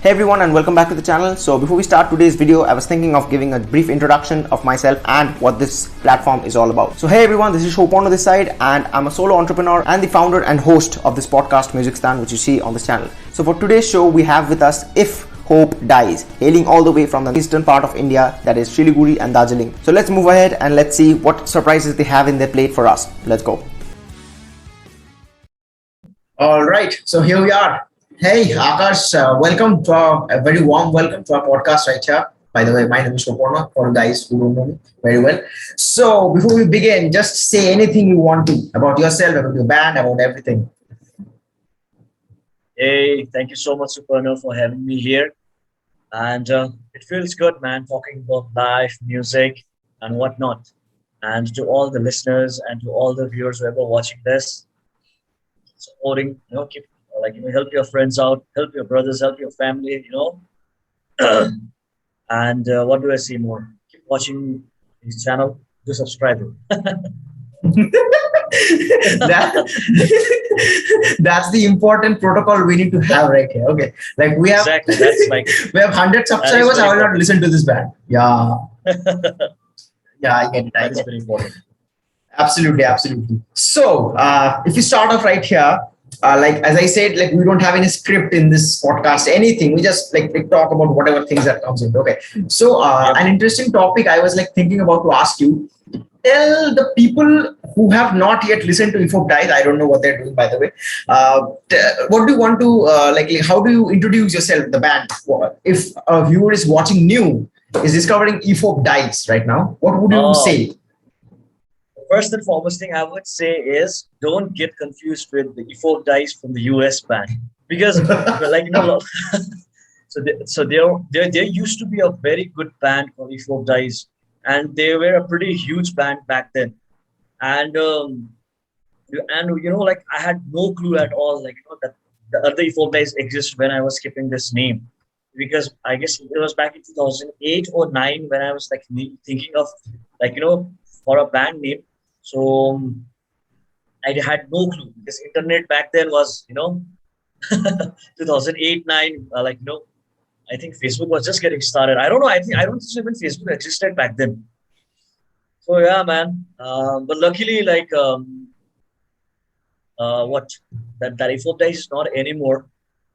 Hey everyone and welcome back to the channel. So before we start today's video, I was thinking of giving a brief introduction of myself and what this platform is all about. So hey everyone, this is Shopon on this side and I'm a solo entrepreneur and the founder and host of this podcast Musicstaan, which you see on this channel. So for today's show, we have with us If Hope Dies, hailing all the way from the eastern part of India, that is Siliguri and Darjeeling. So let's move ahead and let's see what surprises they have in their plate for us. Let's go. All right, so here we are. Hey, Aakash, welcome to a very warm welcome to our podcast right here. By the way, my name is Shopon, for guys who don't know me very well. So before we begin, just say anything you want to about yourself, about your band, about everything. Hey, thank you so much, Superno, for having me here. And it feels good, man, talking about life, music, and whatnot. And to all the listeners and to all the viewers who ever watching this, supporting, keep help your friends out, help your brothers, help your family, And what do I say more? Keep watching his channel, do subscribe. That's the important protocol we need to have right here. Okay, like we have exactly. That's like we have 100 subscribers. I will not listen to this band. Yeah, yeah, I get it. That is very important. Absolutely. So if you start off right here. As I said, we don't have any script in this podcast, anything. We just talk about whatever things that comes in. Okay. So an interesting topic I was thinking about to ask you. Tell the people who have not yet listened to If Hope Dies. I don't know what they're doing, by the way. What do you want to how do you introduce yourself, the band? If a viewer is watching new, is discovering If Hope Dies right now, what would you say? First and foremost thing I would say is don't get confused with the If Hope Dies from the US band, because so there used to be a very good band called If Hope Dies, and they were a pretty huge band back then, and I had no clue at all that the other If Hope Dies exist when I was skipping this name, because I guess it was back in 2008 or 9 when I was thinking of for a band name. So I had no clue, because internet back then was 2008-9 I think Facebook was just getting started. I don't know. I don't think even Facebook existed back then. So yeah, man. But luckily, that If Hope Dies is not anymore.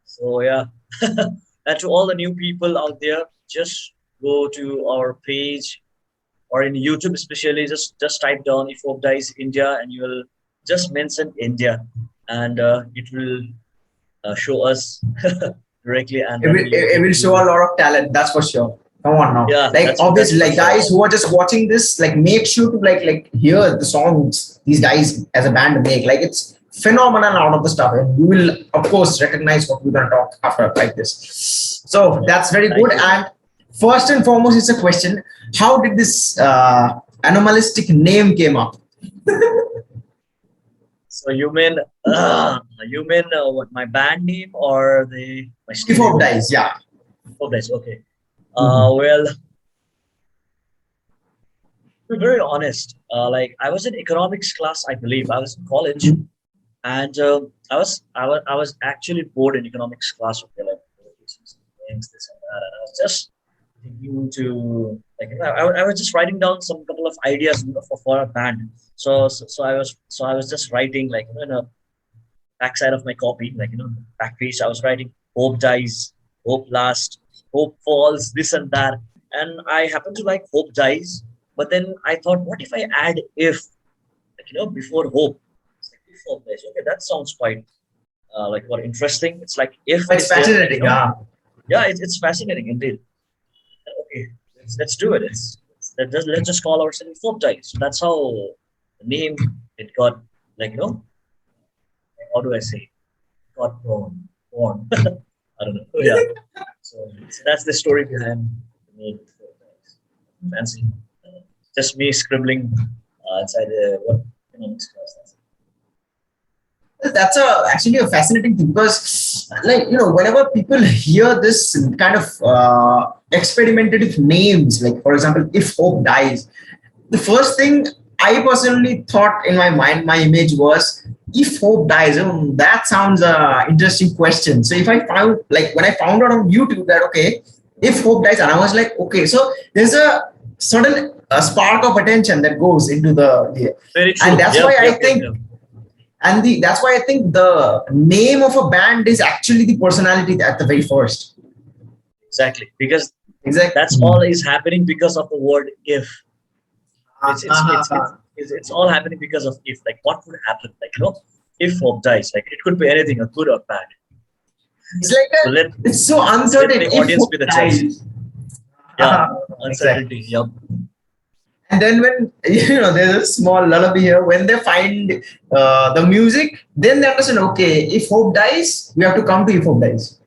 So yeah. And to all the new people out there, just go to our page. Or in YouTube especially, just type down If Hope Dies India and you will just mention India, and it will show us directly. And it will show a lot of talent, that's for sure. Come on now. Yeah, obviously, guys who are just watching this, make sure to hear the songs these guys as a band make. It's phenomenal out of the stuff, and you will of course recognize what we're gonna talk after like this. So that's very good. And first and foremost, it's a question: how did this anomalistic name came up? So you mean what, my band name or my studio? If Hope Dies, yeah. Hope Dies, okay. Well, to be very honest, I was in economics class, I believe. I was in college, and I was actually bored in economics class. Okay, this and that, and I was just thinking to I was just writing down some couple of ideas for a band. So I was just writing in a backside of my copy, back page. I was writing Hope Dies, Hope Last, Hope Falls, this and that. And I happened to like Hope Dies, but then I thought, what if I add if before Hope? It's If Hope Dies. Okay, that sounds quite what interesting. It's if it's fascinating. Yeah, it's fascinating indeed. Okay, let's do it. Let's just call ourselves If Hope Dies. So that's how the name it got how do I say? Got born. I don't know. Yeah. So that's the story behind the name If Hope Dies. Fancy. Just me scribbling inside what economics class. That's actually a fascinating thing, because whenever people hear this kind of experimentative names, for example, If Hope Dies, the first thing I personally thought in my mind, my image was If hope dies, that sounds interesting question. So if I found, like, when I found out on YouTube that, okay, if hope dies, and I was like, okay, so there's a sudden spark of attention that goes into Very true. and that's why I think, and that's why I think the name of a band is actually the personality at the very first. Exactly, because Exactly. that's all is happening because of the word if. It's all happening because of if. Like, what would happen? Like, if hope dies, like it could be anything, a good or bad. It's like it's so uncertain. Let the audience be the judge. Yeah, uncertainty. Exactly. Yep. And then when there's a small lullaby here, when they find the music, then they understand. Okay, if hope dies, we have to come to if hope dies.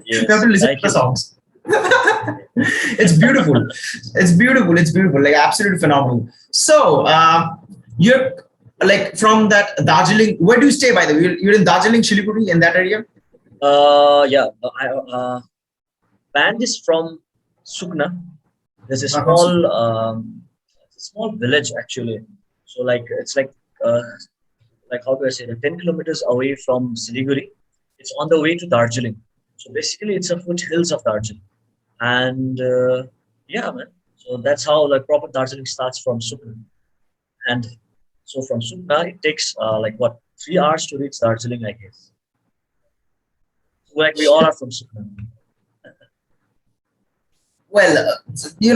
Yes, you have to listen to the songs. It's beautiful. It's beautiful. It's beautiful. Like absolutely phenomenal. So you're like from that Darjeeling. Where do you stay, by the way? You're in Darjeeling, Siliguri, in that area. Yeah. Band is from Sukna. There's a small village actually. So like it's like how do I say it? 10 kilometers away from Siliguri. It's on the way to Darjeeling. So basically, it's a foothills of Darjeeling. And yeah, man. So that's how like proper Darjeeling starts from Sukna. And so from Sukna, it takes 3 hours to reach Darjeeling, I guess. So, like we all are from Sukna. Well, you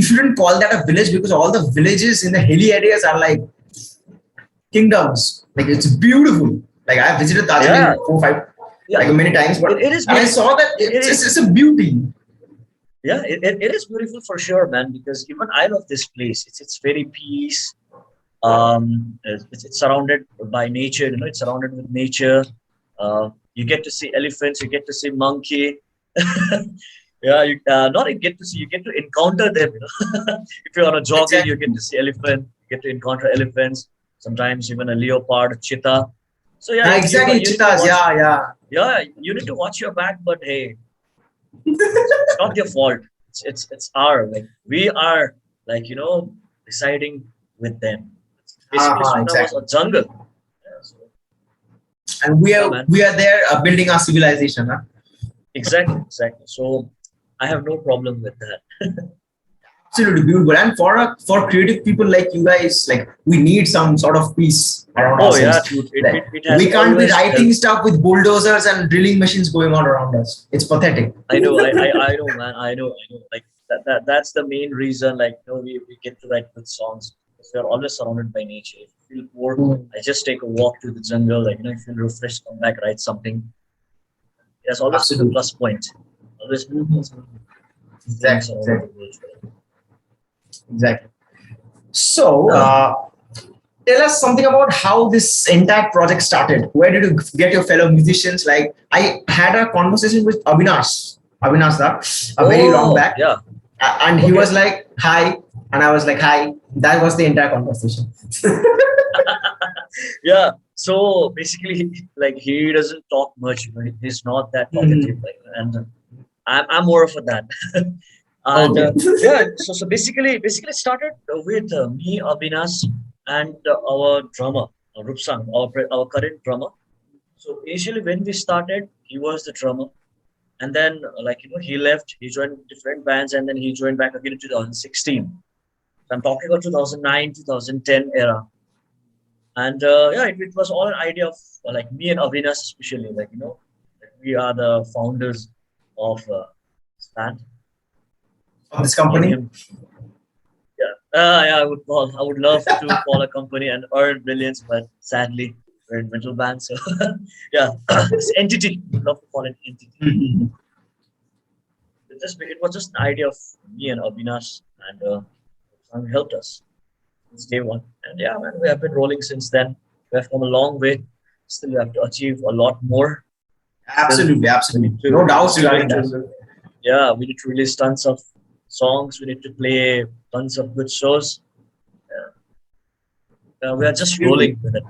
shouldn't call that a village because all the villages in the hilly areas are like kingdoms. Like it's beautiful. Like I visited Darjeeling 4-5 like many times, but it is. And I saw that it's a beauty. Yeah, it is beautiful for sure, man. Because even I love this place. It's very peace. It's surrounded by nature. It's surrounded with nature. You get to see elephants. You get to see monkey. Yeah, you not get to see. You get to encounter them. If you're on a jogging, you get to see elephant. You get to encounter elephants. Sometimes even a leopard, cheetah. So yeah, exactly, cheetahs. Yeah, you need to watch your back, but hey, it's not your fault. It's our, like we are residing with them. Basically, exactly. was a jungle. Yeah, so, and we are there building our civilization. Huh? Exactly. So I have no problem with that. Absolutely beautiful. And for creative people like you guys, like we need some sort of peace around ourselves. Dude. We can't be writing stuff with bulldozers and drilling machines going on around us. It's pathetic. I know, man. I know. Like that's the main reason. Like, we get to write good songs because we are always surrounded by nature. If you feel bored, I just take a walk to the jungle. Like, if you feel refreshed, come back, write something. There's always a plus point. Always a plus point. Exactly. So, tell us something about how this entire project started. Where did you get your fellow musicians? Like, I had a conversation with Avinash very long back. Yeah. And he was like, hi. And I was like, hi. That was the entire conversation. Yeah. So basically, like he doesn't talk much. He's not that talkative. And I'm more of a that. And yeah, so basically it started with me, Abhinas, and our drummer, Rupsang, our current drummer. So initially when we started, he was the drummer, and then he left, he joined different bands, and then he joined back again in 2016. So I'm talking about 2009, 2010 era, and it was all an idea of like me and Avinash especially, we are the founders of this band. Of this company? I would love to call a company and earn millions, but sadly we're in metal band. So yeah, this entity, I'd love to call it entity. It was just an idea of me and Avinash, and helped us since day one. And yeah, man, we have been rolling since then. We have come a long way. Still, we have to achieve a lot more. Absolutely. No doubts regarding that. Yeah, we need to release tons of songs. We need to play tons of good shows. We are just rolling with it.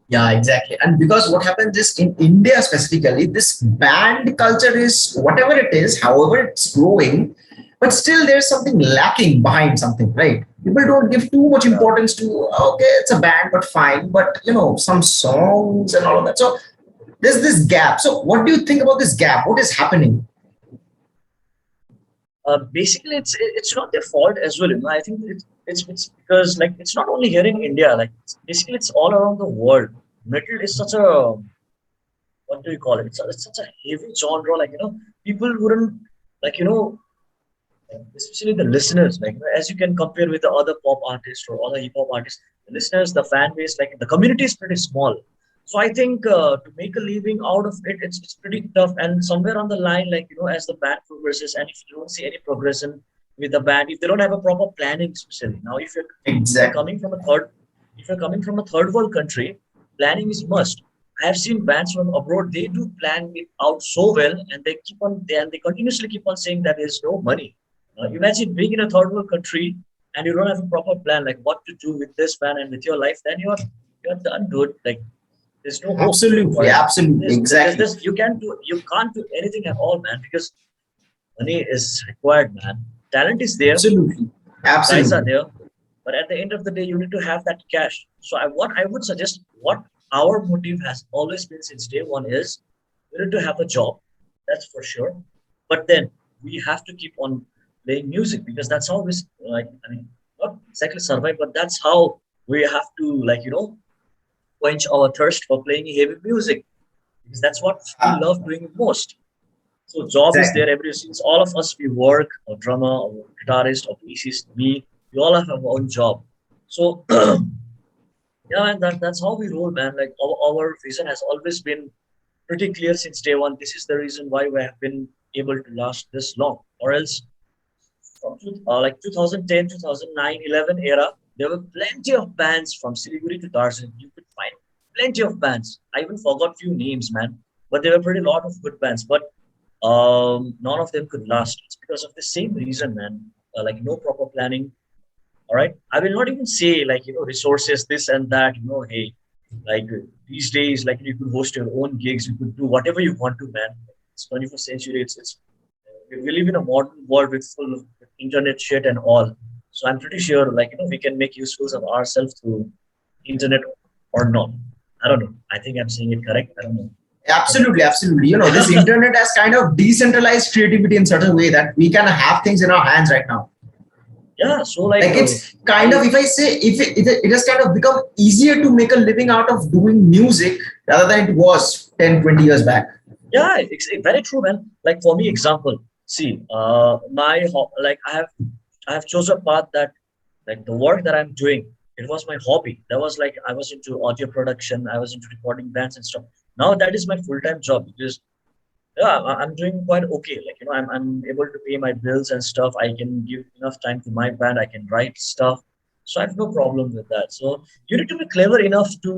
Yeah, exactly. And because what happens is in India specifically, this band culture is whatever it is, however it's growing, but still there's something lacking behind something, right? People don't give too much importance to, okay, it's a band, but fine, but some songs and all of that. So there's this gap. So what do you think about this gap? What is happening? Basically, it's not their fault as well. I think it's because like it's not only here in India. Like basically, it's all around the world. Metal is such a, what do you call it? It's such a heavy genre. Like people wouldn't, like especially the listeners. Like as you can compare with the other pop artists or other hip hop artists, the listeners, the fan base, like the community is pretty small. So I think to make a living out of it, it's pretty tough. And somewhere on the line, like as the band progresses, and if you don't see any progression with the band, if they don't have a proper planning, especially now, if you're Exactly. coming from a third, if you're coming from a third world country, planning is must. I have seen bands from abroad; they do plan it out so well, and they continuously keep on saying that there's no money. Imagine being in a third world country and you don't have a proper plan, like what to do with this band and with your life. Then you're done, dude. Like there's no hope for Absolutely, it. absolutely, exactly. You can't do anything at all, man, because money is required, man. Talent is there, Absolutely, guys are absolutely. there, but at the end of the day, you need to have that cash. So what I would suggest, what our motive has always been since day one is we need to have a job. That's for sure. But then we have to keep on playing music because that's how we like. I mean, not exactly survive, but that's how we have to like quench our thirst for playing heavy music because that's what we Ah, love doing most. So job is exactly. there every since all of us we work or drummer or guitarist or bassist, me, we all have our own job. So yeah, and that's how we roll, man. Like our vision has always been pretty clear since day one. This is the reason why we have been able to last this long. Or else from like 2010, 2009, 11 era, there were plenty of bands from Siliguri to Darjeeling. You could find plenty of bands. I even forgot few names, man. But there were pretty lot of good bands. But none of them could last. It's because of the same reason, man. Like no proper planning. All right. I will not even say like resources, this and that. Hey, like these days, like you could host your own gigs. You could do whatever you want to, man. It's 21st century. It's we live in a modern world with full of internet shit and all. So I'm pretty sure, like we can make use of ourselves through internet or not. I don't know. I think I'm saying it correct. I don't know. But Absolutely, absolutely. This internet has kind of decentralized creativity in certain way that we can have things in our hands right now. yeah, so like Like it's kind of, I if I say, if it has kind of become easier to make a living out of doing music rather than it was 10, 20 years back. yeah, it's very true, man. Like for me, example, see, like I have chosen a path that like the work that I'm doing, it was my hobby. That was like I was into audio production, I was into recording bands and stuff. Now that is my full-time job because yeah, I'm doing quite okay. Like I'm able to pay my bills and stuff. I can give enough time to my band. I can write stuff, so I have no problem with that. So you need to be clever enough to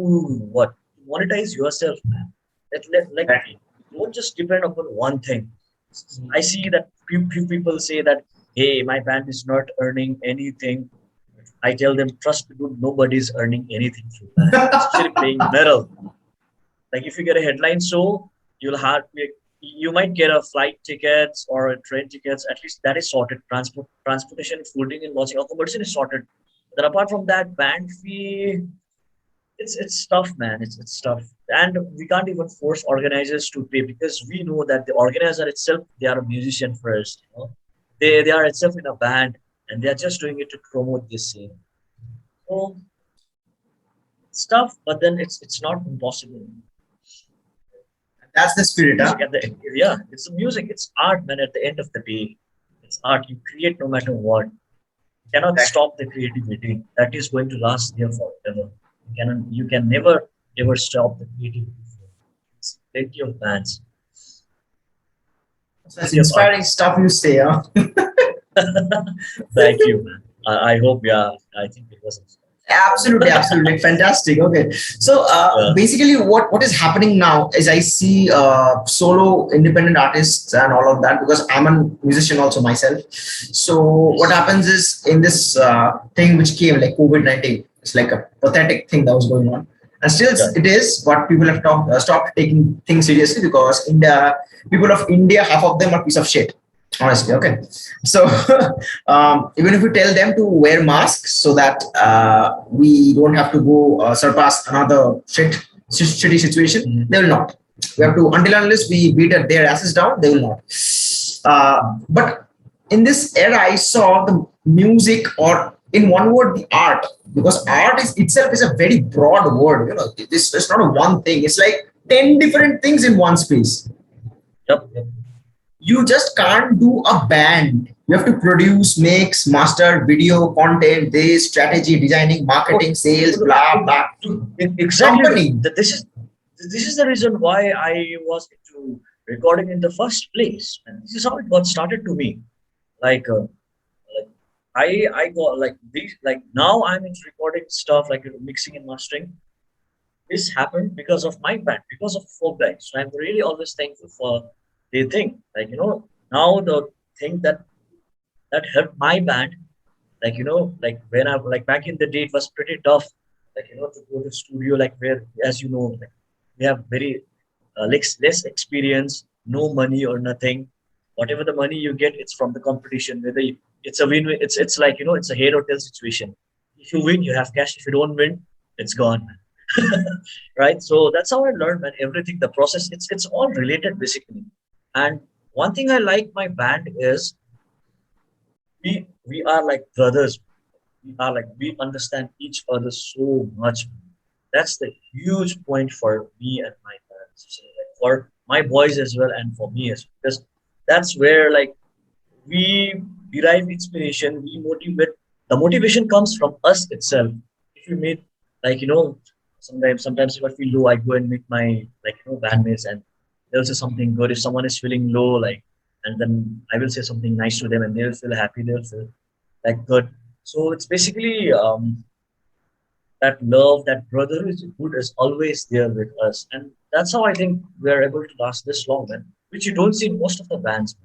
what monetize yourself, man. Like don't just depend upon one thing. I see that few people say that hey, my band is not earning anything. I tell them trust me, dude, nobody's earning anything through band, especially playing metal. Like if you get a headline show, you might get a flight tickets or a train tickets. At least that is sorted. Transportation, fooding, and lodging accommodation is sorted. Then apart from that, band fee, it's tough, man. It's tough, and we can't even force organizers to pay because we know that the organizer itself they are a musician first. They are itself in a band and they are just doing it to promote this scene. So it's tough, but then it's not impossible. That's the It's spirit, music huh? at the end. Yeah, it's a music. It's art, man. At the end of the day, it's art. You create no matter what. You cannot Exactly. stop the creativity. That is going to last there forever. You can never ever stop the creativity. It's plenty of bands, So that's plenty of inspiring artists. stuff you say, huh? Thank you, man. I hope. Yeah, I think it was. Absolutely, absolutely, fantastic. Okay, so Yeah. basically, what is happening now is I see solo independent artists and all of that because I'm a musician also myself. So what Yes. happens is in this thing which came like COVID-19, it's like a pathetic thing that was going on, and still Yeah. it is. But people have stopped taking things seriously because India, people of India, half of them are piece of shit. Honestly, okay. So even if we tell them to wear masks so that we don't have to go surpass another shitty situation, they will not. We have to, until and unless we beat their asses down, they will not. But in this era, I saw the music, or in one word, the art, because art is itself is a very broad word. You know, it's not a one thing. It's like 10 different things in one space. Yep. You just can't do a band. You have to produce, mix, master, video, content, this, strategy, designing, marketing, sales, blah blah. Exactly. Company. This is the reason why I was into recording in the first place, and this is how it got started to me. Like I got like these, like now I'm into recording stuff like mixing and mastering. This happened because of my band, because of folk guys. So I'm really always thankful for the thing. Like now the thing that helped my band, like like when I like back in the day it was pretty tough, like to go to studio, like where, as like we have very less experience, no money or nothing. Whatever the money you get, it's from the competition. Whether it's a win, it's like it's a head or tail situation. If you win, you have cash. If you don't win, it's gone, man. Right? So that's how I learned, man. Everything, the process, it's all related basically. And one thing I like my band is we are like brothers. We understand each other so much. That's the huge point for me and my parents, so, like, for my boys as well, and for me as well, because that's where like we derive inspiration, we motivate. The motivation comes from us itself. If you meet, like sometimes if I feel low, I go and meet my, like bandmates, and they'll say something good. If someone is feeling low, like, and then I will say something nice to them, and they'll feel happy, they'll feel like good. So it's basically that love, that brotherhood is always there with us, and that's how I think we are able to last this long, man. Which you don't see in most of the bands,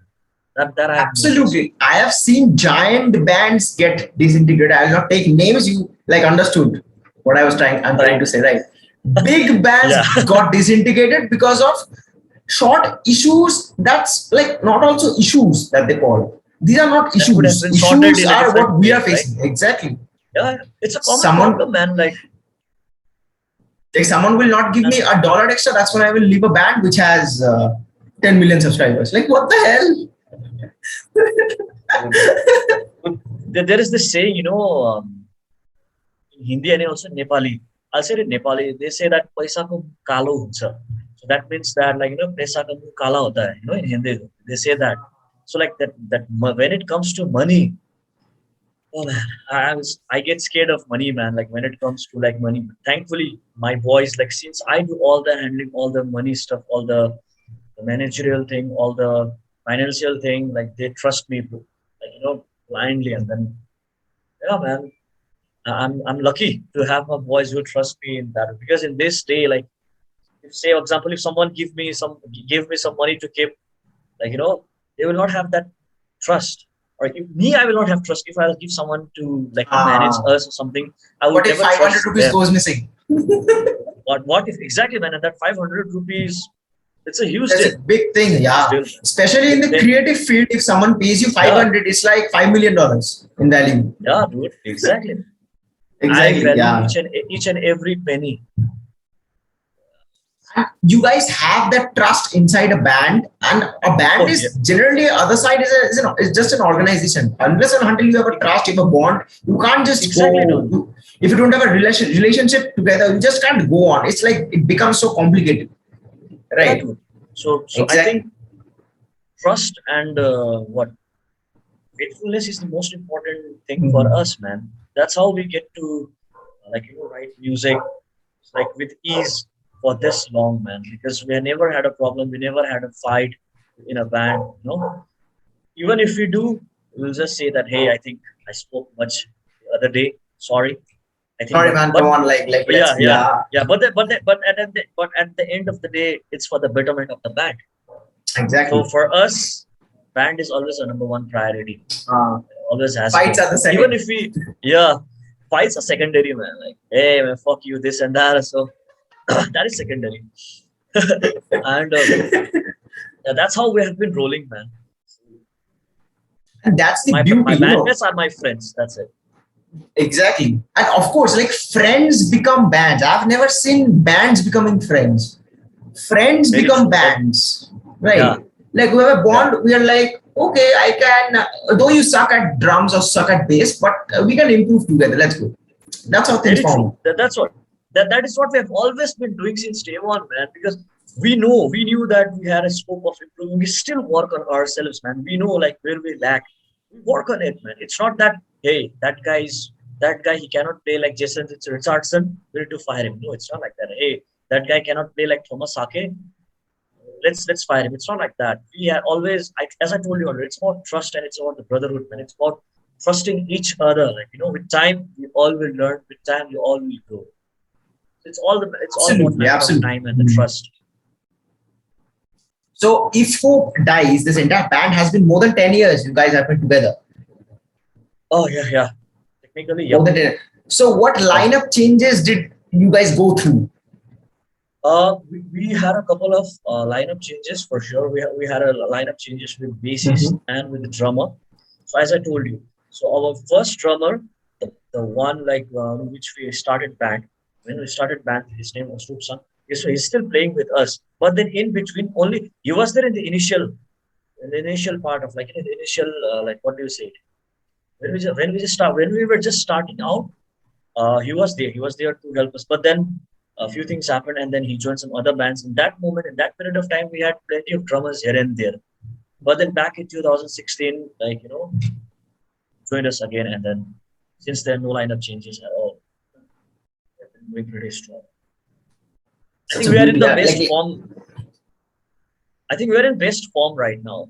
man. That I have noticed. Absolutely. I have seen giant bands get disintegrated. I'll not take names. You like understood what I'm trying to say, right? Big bands Yeah. got disintegrated because of short issues. That's like not also issues that they call. These are not That could have issues. been sorted Issues in a are different what we are way, right? facing. Exactly. Yeah, it's a common Someone problem, man. like someone will not give me And $1 extra. That's when I will leave a band which has 10 million subscribers. Like what the hell? there is this saying, in Hindi and also Nepali. I'll say it in Nepali. They say that paisa ko kalo huncha. So that means that, like paisa ka muh kala hota hai. In Hindi they say that. So like when it comes to money, oh man, I get scared of money, man. Like when it comes to like money. Thankfully, my boys, like since I do all the handling, all the money stuff, all the managerial thing, all the financial thing, like they trust me, like blindly. And then yeah, man, I'm lucky to have my boys who trust me in that, because in this day, like if, say for example, if someone give me some money to keep, like they will not have that trust. Or if me, I will not have trust if I'll give someone to like manage Ah, us or something. I would what if never 500 trust rupees them. goes missing? What if exactly, man? And that 500 rupees, it's a huge That's deal. a big It's thing, a huge yeah. deal, man. Especially in the Then creative field, if someone pays you yeah, 500, it's like $5 million in value. yeah, dude, exactly. I Exactly, value yeah. each and every penny. And you guys have that trust inside a band, and a band Oh yeah, is generally other side is just an organization. Unless and until you have a trust, you have a bond, you can't just exactly, dude. go. If you don't have a relationship together, you just can't go on. It's like it becomes so complicated, Yeah, right? dude. So I Exactly. think trust and what faithfulness is the most important thing for Mhm. us, man. That's how we get to like write music like with ease for this long, man. Because we never had a problem, we never had a fight in a band. Even if we do, we'll just say that, hey, I think I spoke much the other day. Sorry, I think, Sorry, man. but Come on, like yeah, let's yeah, yeah, yeah. But at the end of the day, it's for the betterment of the band. So exactly. for us, band is always a number one priority. Uh, Always has Fights been. are the Even second. if yeah, fights are secondary, man. Like, hey, man, fuck you, this and that. So that is secondary. And yeah, that's how we have been rolling, man. And that's the My beauty, bandmates are my friends. That's it. Exactly. And of course, like friends become bands. I've never seen bands becoming friends. Friends Very become true. bands, Yeah, right? Like we have a yeah. bond. We are like, okay, I can. Though you suck at drums or suck at bass, but we can improve together. Let's go. That's how things Very true. form. That's what that is what we have always been doing since day one, man. Because we knew that we had a scope of improving. We still work on ourselves, man. We know like where we lack. We work on it, man. It's not that hey, that guy he cannot play like Jason Richardson. We need to fire him. No, it's not like that. Hey, that guy cannot play like Thomas Sake. Let's fire him. It's not like that. We are always, as I told you earlier, it's about trust and it's about the brotherhood, man. It's about trusting each other. Like with time, we all will learn. With time, we all will grow. It's all about Absolutely, matter of absolutely. time and the trust. So if Hope dies, this entire band has been more than 10 years. You guys have been together. Oh yeah. Technically, More yep. than 10. So what Yeah. lineup changes did you guys go through? We had a couple of lineup changes for sure. We had a lineup changes with bassist and with the drummer. So as I told you, so our first drummer, the one like which we started band. When we started band, his name was Rupsan. So he's still playing with us. But then in between, only he was there in the initial part of like in the initial like what do you say? When we were just starting out, he was there. He was there to help us. But then a few things happened, and then he joined some other bands. In that moment, in that period of time, we had plenty of drummers here and there. But then back in 2016, like joined us again, and then since then, no lineup changes at all. We've been doing pretty strong. I Such think a we are in beauty. the Yeah, best like form. I think we are in best form right now.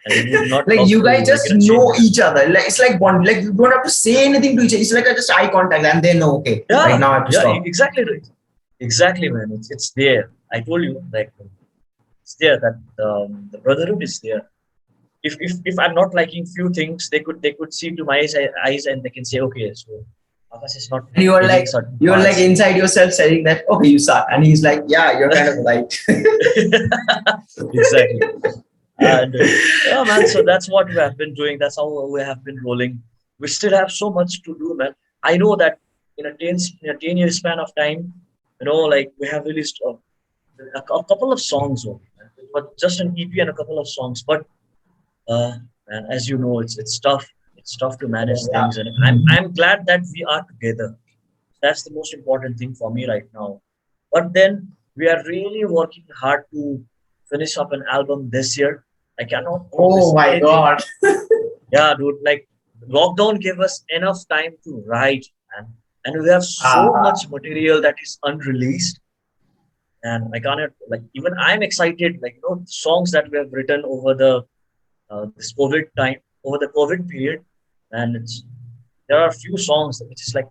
And we would not like love you to guys just change know it. each other. Like it's like one. Like you don't have to say anything to each other. It's like a just eye contact, and they know. Okay, right now I have to stop. Exactly right. Exactly, man. It's there. I told you, like it's there that the brotherhood is there. If I'm not liking few things, they could see to my eyes and they can say, okay, so Akash is not And feeling certain you're like parts. inside yourself saying that okay, you suck, and he's like, yeah, you're kind of right. Exactly. And yeah, man. So that's what we have been doing. That's how we have been rolling. We still have so much to do, man. I know that in a 10-year span of time, like we have released a couple of songs only, man. But just an EP and a couple of songs. But and as you know, it's tough. It's tough to manage Yeah. things, and I'm glad that we are together. That's the most important thing for me right now. But then we are really working hard to finish up an album this year. I cannot Oh promise my anything. god. Yeah, dude. Like lockdown gave us enough time to write, and we have so Ah, much material that is unreleased. And I cannot like even I'm excited. Like songs that we have written over the this COVID time, over the COVID period, and there are a few songs which is like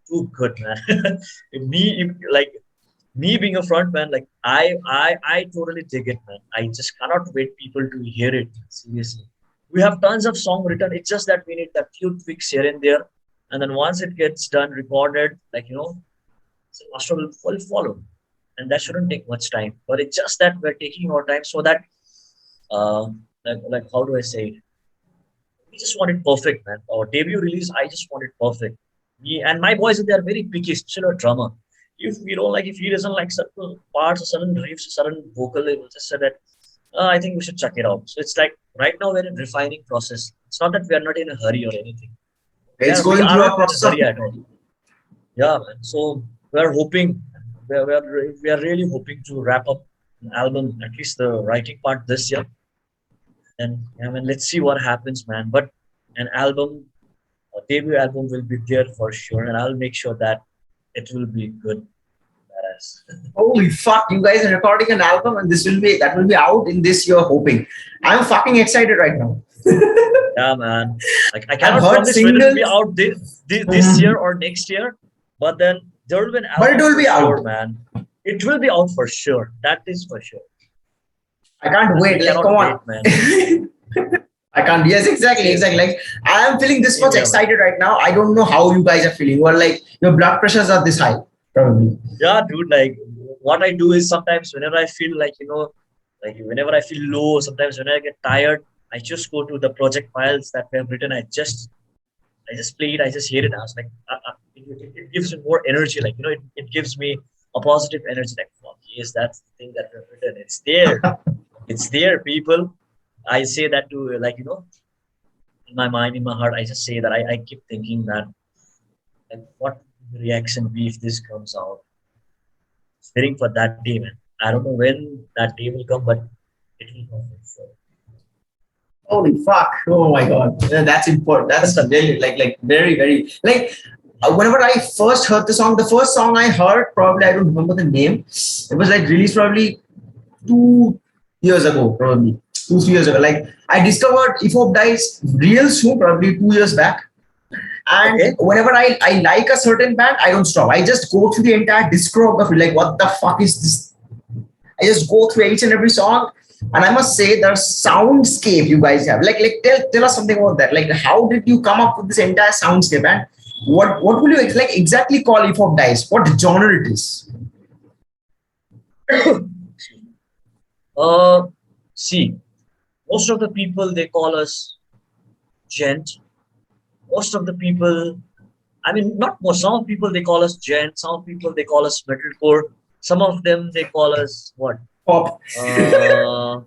too good, man. Like me being a frontman, like I totally dig it, man. I just cannot wait people to hear it. Seriously, we have tons of song written. It's just that we need that few tweaks here and there, and then once it gets done, recorded, like the master will follow, and that shouldn't take much time. But it's just that we're taking our time so that uh, like how do I say it? We just want it perfect, man. Our debut release, I just want it perfect. Me and my boys, they are very picky, especially a drummer. If we don't like, if he doesn't like certain parts, or certain riffs, certain vocal, they will just say that, I think we should check it out. So it's like right now we're in refining process. It's not that we are not in a hurry or anything. it's We going are through a not in a process of. hurry at all. Yeah, man. So we are hoping, we are really hoping to wrap up an album, at least the writing part this year. And I mean, let's see what happens, man. But an album, a debut album will be there for sure, and I'll make sure that it will be good. Badass. Holy fuck! You guys are recording an album, and that will be out in this year. Hoping. I'm fucking excited right now. Yeah, man. Like I I've cannot heard promise whether it will be singles, out this year or next year, but then there will be an but it album will for be sure, out. man. It will be out for sure. That is for sure. I can't And we wait. Like, cannot come wait, on. man. I can't. Yes, exactly, Same, exactly. man. Like I am feeling this Same much here, man. excited right now. I don't know how you guys are feeling. You are like your blood pressures are this high, probably. Yeah, dude. Like what I do is sometimes whenever I feel like like whenever I feel low, sometimes when I get tired, I just go to the project files that we have written. I just play it. I just hear it. I was like, it gives me more energy. Like, it gives me a positive energy. Like, fuck, yes, that's the thing that we've written. It's there. It's there, people. I say that to, like, in my mind, in my heart, I just say that I keep thinking that, like, what will the reaction be if this comes out? Waiting for that day, man. I don't know when that day will come, but it will come. So, Holy fuck! Oh my god, yeah, that's important. That's really like very very like. Whenever I first heard the first song I heard, probably I don't remember the name. It was like released probably 2 years ago, probably 2 3 years ago. Like I discovered If Hope Dies real soon, probably 2 years back. And okay. whenever I like a certain band, I don't stop. I just go through the entire discography. Like, what the fuck is this? I just go through each and every song. And I must say, the soundscape you guys have. Like tell us something about that. Like, how did you come up with this entire soundscape? And what will you like exactly call If Hope Dies? What genre it is? See, most of the people they call us Djent. Most of the people, I mean, not most. Some people they call us Djent. Some people they call us metalcore. Some of them they call us what? Pop. Uh,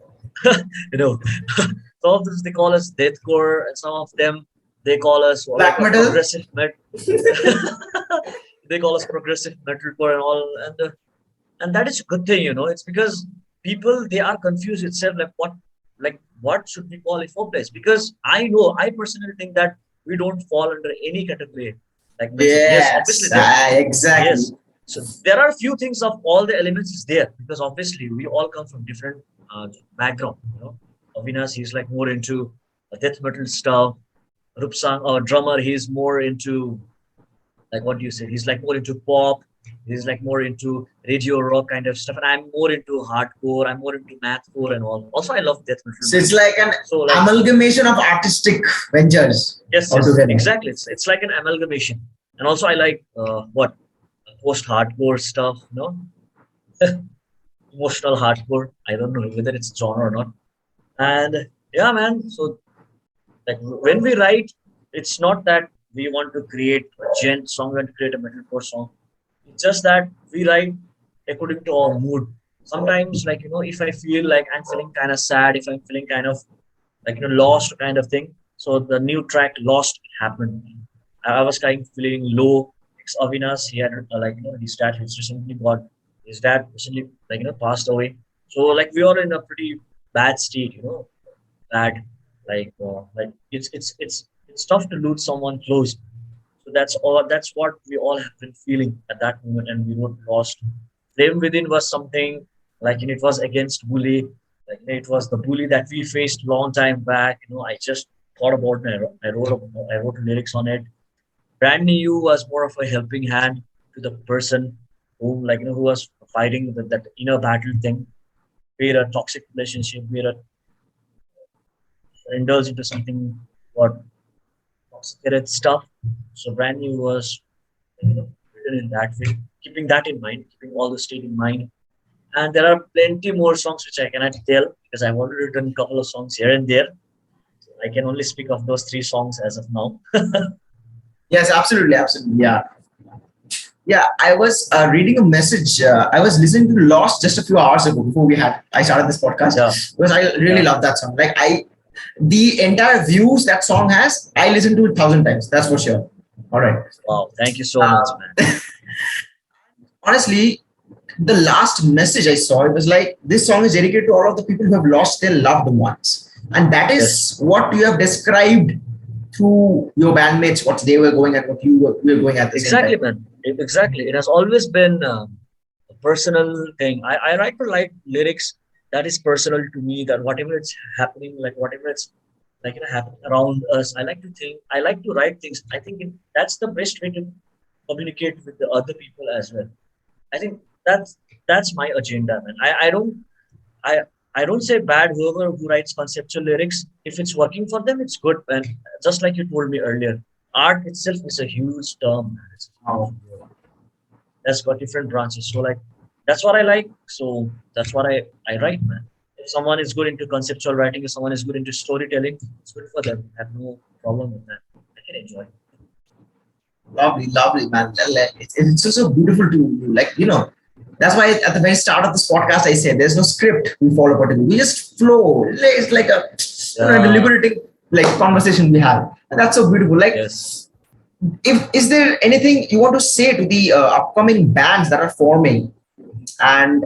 you know, some of them they call us deathcore, and some of them they call us Black like a metal. progressive metal. They call us progressive metalcore and all, and that is a good thing. It's because people they are confused itself. Like what should we call it for place? Because I personally think that we don't fall under any category. Like mentioned, yes, obviously Yes, there. exactly. Yes. So there are few things of all the elements is there because obviously we all come from different background. Avinas, he's like more into death metal stuff. Rupsang, our drummer, he's more into like what do you say? He's like more into pop. He's like more into radio rock kind of stuff, and I'm more into hardcore. I'm more into mathcore and all. Also, I love death metal. So it's like an So like amalgamation of artistic ventures yes, altogether. exactly. It's like an amalgamation, and also I like what post-hardcore stuff. Emotional hardcore. I don't know whether it's genre or not. And yeah, man. So like when we write, it's not that we want to create a gent song and create a metalcore song. It's just that we write according to our mood. Sometimes, like if I feel like I'm feeling kind of sad, if I'm feeling kind of like lost kind of thing. So the new track "Lost" happened. I was kind of feeling low. Ex Avinas, he had like his dad has recently got his dad recently like passed away. So like we are in a pretty bad state, bad like it's tough to lose someone close. So that's what we all have been feeling at that moment, and we were lost. Flame Within was something like it was against bully, like it was the bully that we faced long time back. I just thought about it. I wrote lyrics on it. Brand New was more of a helping hand to the person who who was fighting that inner battle thing. We're a toxic relationship. We're a indulge into something what toxic stuff. So Brand New was written in that way, keeping that in mind, keeping all the state in mind. And there are plenty more songs which I cannot tell because I've already written a couple of songs here and there. I can only speak of those 3 songs as of now. Yes, absolutely, absolutely. Yeah. Yeah, I was reading a message. I was listening to Lost just a few hours ago before I started this podcast Yeah. because I really love that song. The entire views that song has, I listened to it 1,000 times. That's for sure. All right. Wow. Thank you so much, man. Honestly, the last message I saw, it was like this song is dedicated to all of the people who have lost their loved ones, and that is what you have described through your bandmates, what they were going at, what you were going at the Exactly, same time. man. Exactly. It has always been a personal thing. I write to like lyrics that is personal to me. That whatever it's happening, like whatever it's like happening around us, I like to think. I like to write things. I think that's the best way to communicate with the other people as well. I think that's my agenda, man. I I don't say bad whoever who writes conceptual lyrics. If it's working for them, it's good. And just like you told me earlier, art itself is a huge term. Man. It's that's got different branches. So like that's what I like. So that's what I write, man. If someone is good into conceptual writing, if someone is good into storytelling, it's good for them. I have no problem with that. I can enjoy. Lovely, lovely, man. It's just so beautiful to you. Like, that's why at the very start of this podcast, I said there's no script we follow particularly. We just flow. It's like a liberating like conversation we have. And that's so beautiful. Like, Yes. if is there anything you want to say to the upcoming bands that are forming? And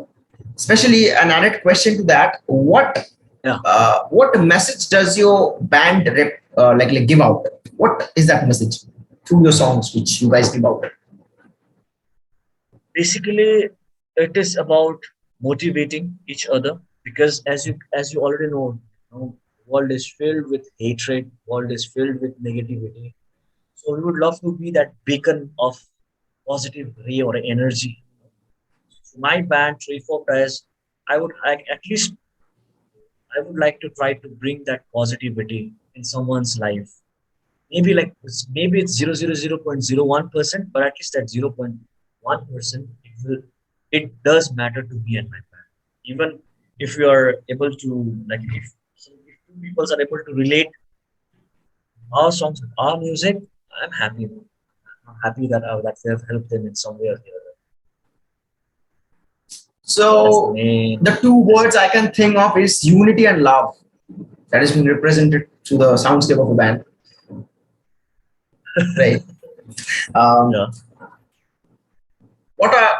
especially an added question to that, Yeah. what message does your band like give out? What is that message through your songs which you guys give out? Basically, it is about motivating each other because as you already know, world is filled with hatred, world is filled with negativity. So we would love to be that beacon of positive ray or energy. My band, Three Four Guys, at least I would like to try to bring that positivity in someone's life. Maybe it's 0.01%, but at least that 0.1%, it does matter to me and my band. Even if you are able to if two people are able to relate our songs with our music, I'm happy. I'm happy that we have helped them in some way or the other. That's the So main. the two words I can think of is unity and love. That has been represented through the soundscape of a band, right? Um, Yeah. what are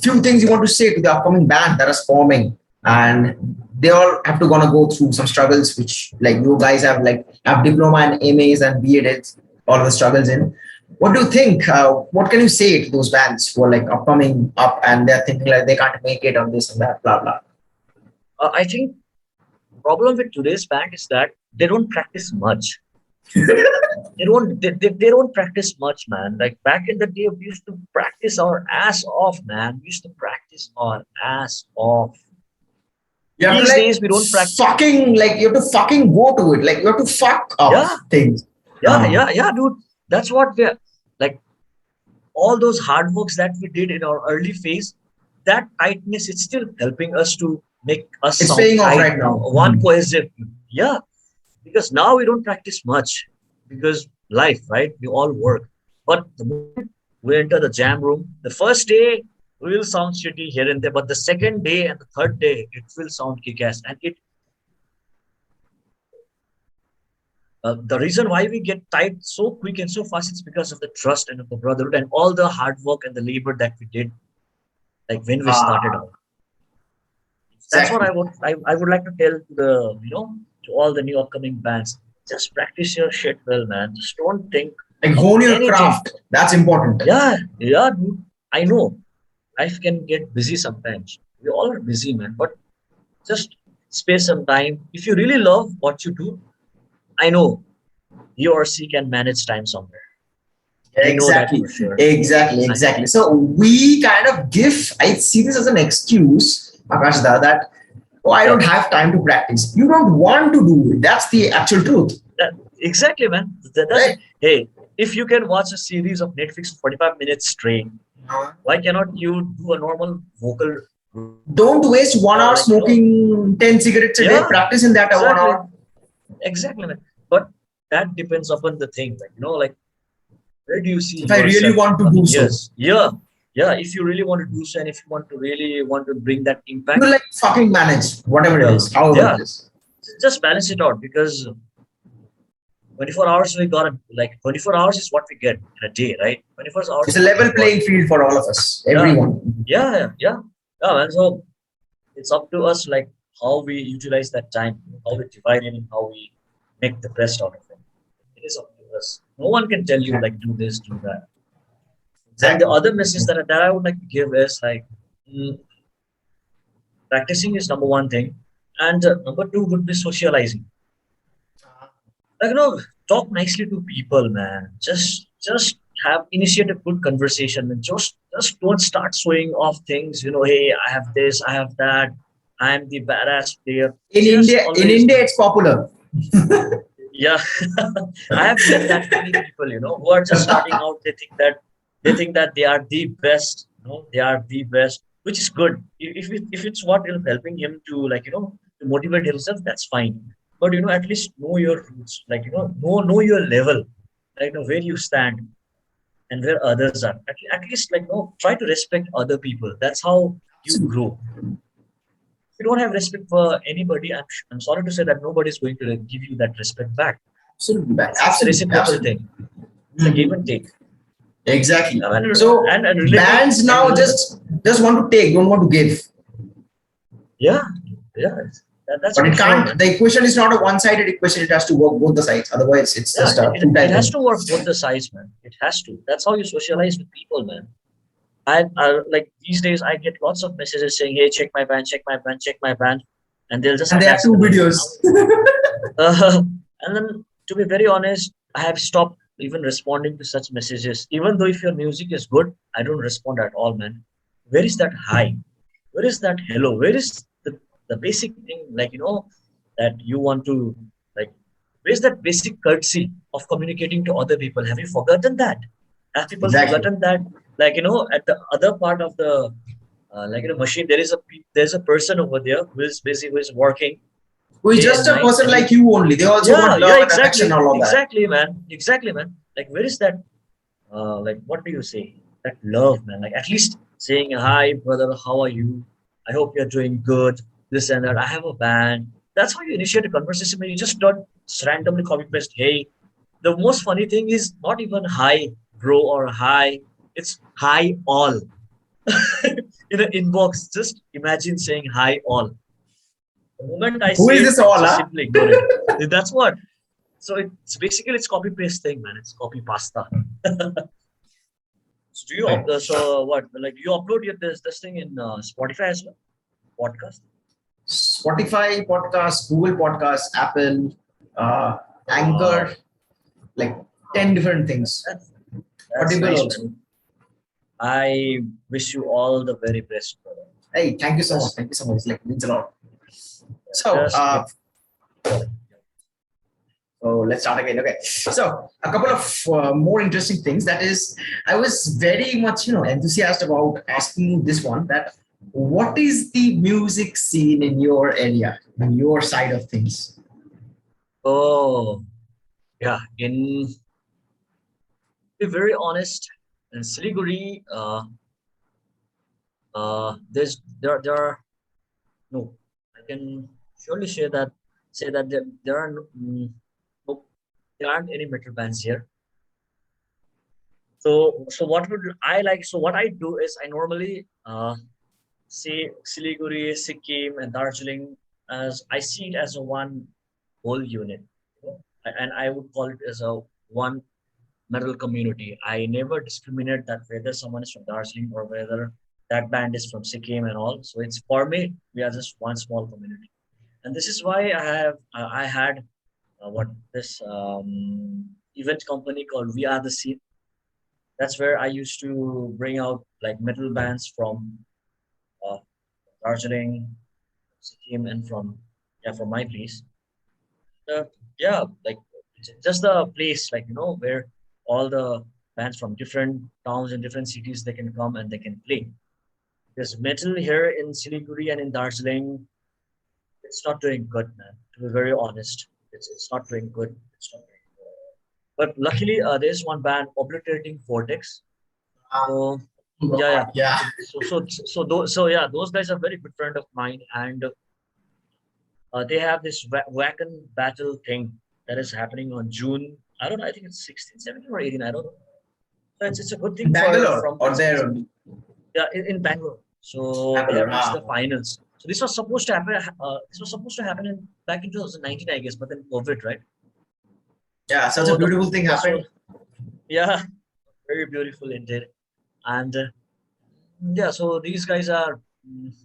few things you want to say to the upcoming band that is forming, and they all have to gonna go through some struggles, which like you guys have diploma and MAs and BEds, all the struggles in. What do you think? What can you say to those bands who are like upcoming up and they're thinking like they can't make it on this and that, blah blah. I think problem with today's band is that they don't practice much. They don't practice much, man. Like back in the day, we used to practice our ass off, man. We used to practice our ass off. You have to These days we don't practice. you have to fucking go to it. Like you have to fuck up Yeah, things. yeah, dude. That's what we're like. All those hard works that we did in our early phase, that tightness is still helping us to make us It's sound paying off tight right now. now. One cohesive. Yeah, because now we don't practice much because life, right? We all work. But the moment we enter the jam room, the first day we will sound shitty here and there, but the second day and the third day it will sound kick-ass. And the reason why we get tight so quick and so fast is because of the trust and of the brotherhood and all the hard work and the labor that we did, like when we started Ah, out. That's what exactly. I would like to tell to the to all the new upcoming bands. Just practice your shit well, man. Just don't think Like of hone your anything. craft. That's important. Yeah, dude. I know life can get busy sometimes. We all are busy, man. But just spare some time. If you really love what you do, I know he or she can manage time somewhere. I know that Exactly. for sure. Exactly. I know. Exactly. So we kind of give, I see this as an excuse, Akashda, that, oh, I Yeah. don't have time to practice. You don't want to do it. That's the actual truth. Exactly, man. That's it. Right? Hey, if you can watch a series of Netflix for 45 minutes straight, why cannot you do a normal vocal Don't waste 1 hour like smoking 10 cigarettes a day. yeah, Practice in that 1 hour. exactly, man. But that depends upon the thing, like like where do you see If I really yourself in want to do coming so. years? Yeah. If you really want to do so, and if you want to really want to bring that You impact, like fucking manage whatever it yeah, is, however yeah, it is. just balance it out because 24 hours we got 24 hours is what we get in a day, right? 24 hours It's is a what we level got. playing field for all of us, Yeah, everyone. yeah, man. So it's up to us, like how we utilize that time, how we divide it, and how we make the best out of it. It is up to us. No one can tell you like do this, do that. And the Exactly. other message that I would like to give is like mm, practicing is number one thing, and number two would be socializing. Like talk nicely to people, man. Just have initiate a good conversation and just don't start showing off things. Hey, I have this, I have that. I am the badass player. In Just India, in always India, it's popular. yeah. I have met that many people, who are just starting out. They think that they are the best. They are the best, which is good. If it's what helping him to, like, to motivate himself, that's fine. But at least know your roots, like, know your level, like, where you stand and where others are. At least, like, try to respect other people. That's how you Absolutely. grow. If you don't have respect for anybody, I'm sorry to say that nobody's going to, like, give you that respect back. Absolutely. It's a Absolutely. reciprocal Absolutely. thing. It's a give Mhm. and take. Exactly. And So and related bands and now just want to take, don't want to give. yeah, yeah, that's But for it sure, can't. man. The equation is not a one-sided equation. It has to work both the sides. Otherwise, it's Yeah, just a it two-time has thing. to work both the sides, man. It has to. That's how you socialize with people, man. I like these days I get lots of messages saying, "Hey, check my band, check my band, check my band," and they'll just And they have attach two the link. videos. And then, to be very honest, I have stopped even responding to such messages. Even though if your music is good, I don't respond at all, man. Where is that hi? Where is that hello? Where is the basic thing, like, that you want to, like, where's that basic courtesy of communicating to other people? Have you forgotten that? Have people Exactly. forgotten that, like, at the other part of the, like, machine, there's a person over there who is busy, who is working Who is day just and a night, person and you, like you only. They also yeah, want yeah, love and affection exactly, and all of that. exactly, man. Like, where is that, like, what do you say? That love, man. Like, at least saying, "Hi, brother, how are you? I hope you're doing good." This and that. I have a band. That's how you initiate a conversation. When you just don't just randomly copy paste. Hey, the most funny thing is not even hi, bro, or hi. It's hi all in an inbox. Just imagine saying hi all. The moment I Who see is it, this I all, just huh? simply ignore it. That's what. So it's basically it's copy paste thing, man. It's copy pasta. So do you Right. so what, like, you upload your this thing in Spotify as well, podcast? Spotify podcast, Google Podcast, Apple, uh, Wow, Anchor, like 10 different things. that's Audible nice, also. man. I wish you all the very best, brother. Hey, thank you so much. Just Thank you so much. Like, means a lot. So, just keep going. so let's start again. Okay. So a couple of more interesting things. That is, I was very much, enthusiastic about asking you this one. That what is the music scene in your area, in your side of things? Oh, yeah. In To be very honest, in Siliguri, there are no. I can surely say that there are no, there aren't any metal bands here. So what would I like? So what I do is I normally see Siliguri, Sikkim, and Darjeeling as I see it as a one whole unit, and I would call it as a one metal community. I never discriminate that whether someone is from Darjeeling or whether that band is from Sikkim and all. So it's for me, we are just one small community, and this is why I had what this event company called We Are the Scene. That's where I used to bring out like metal bands from uh, Darjeeling, Sikkim, and from my place. Uh, yeah, like it's just a place, like, where all the bands from different towns and different cities, they can come and they can play. There's metal here in Siliguri and in Darjeeling. It's not doing good, man. To be very honest, it's not doing good. It's not doing good. But luckily, there's one band, Obliterating Vortex. So yeah, yeah. Yeah. Those guys are very good friend of mine, and they have this wagon battle thing that is happening on June. I don't know. I think it's 16, 17, or 18. I don't know. So it's a good In thing for Bangalore from or it's, there only. yeah, in Bangalore. So they Bangalore. have reached Ah. the finals. So this was supposed to happen. This was supposed to happen back in 2019, I guess, but then COVID, right? Yeah, such a So beautiful thing so happened. yeah, very beautiful indeed. And yeah, so these guys are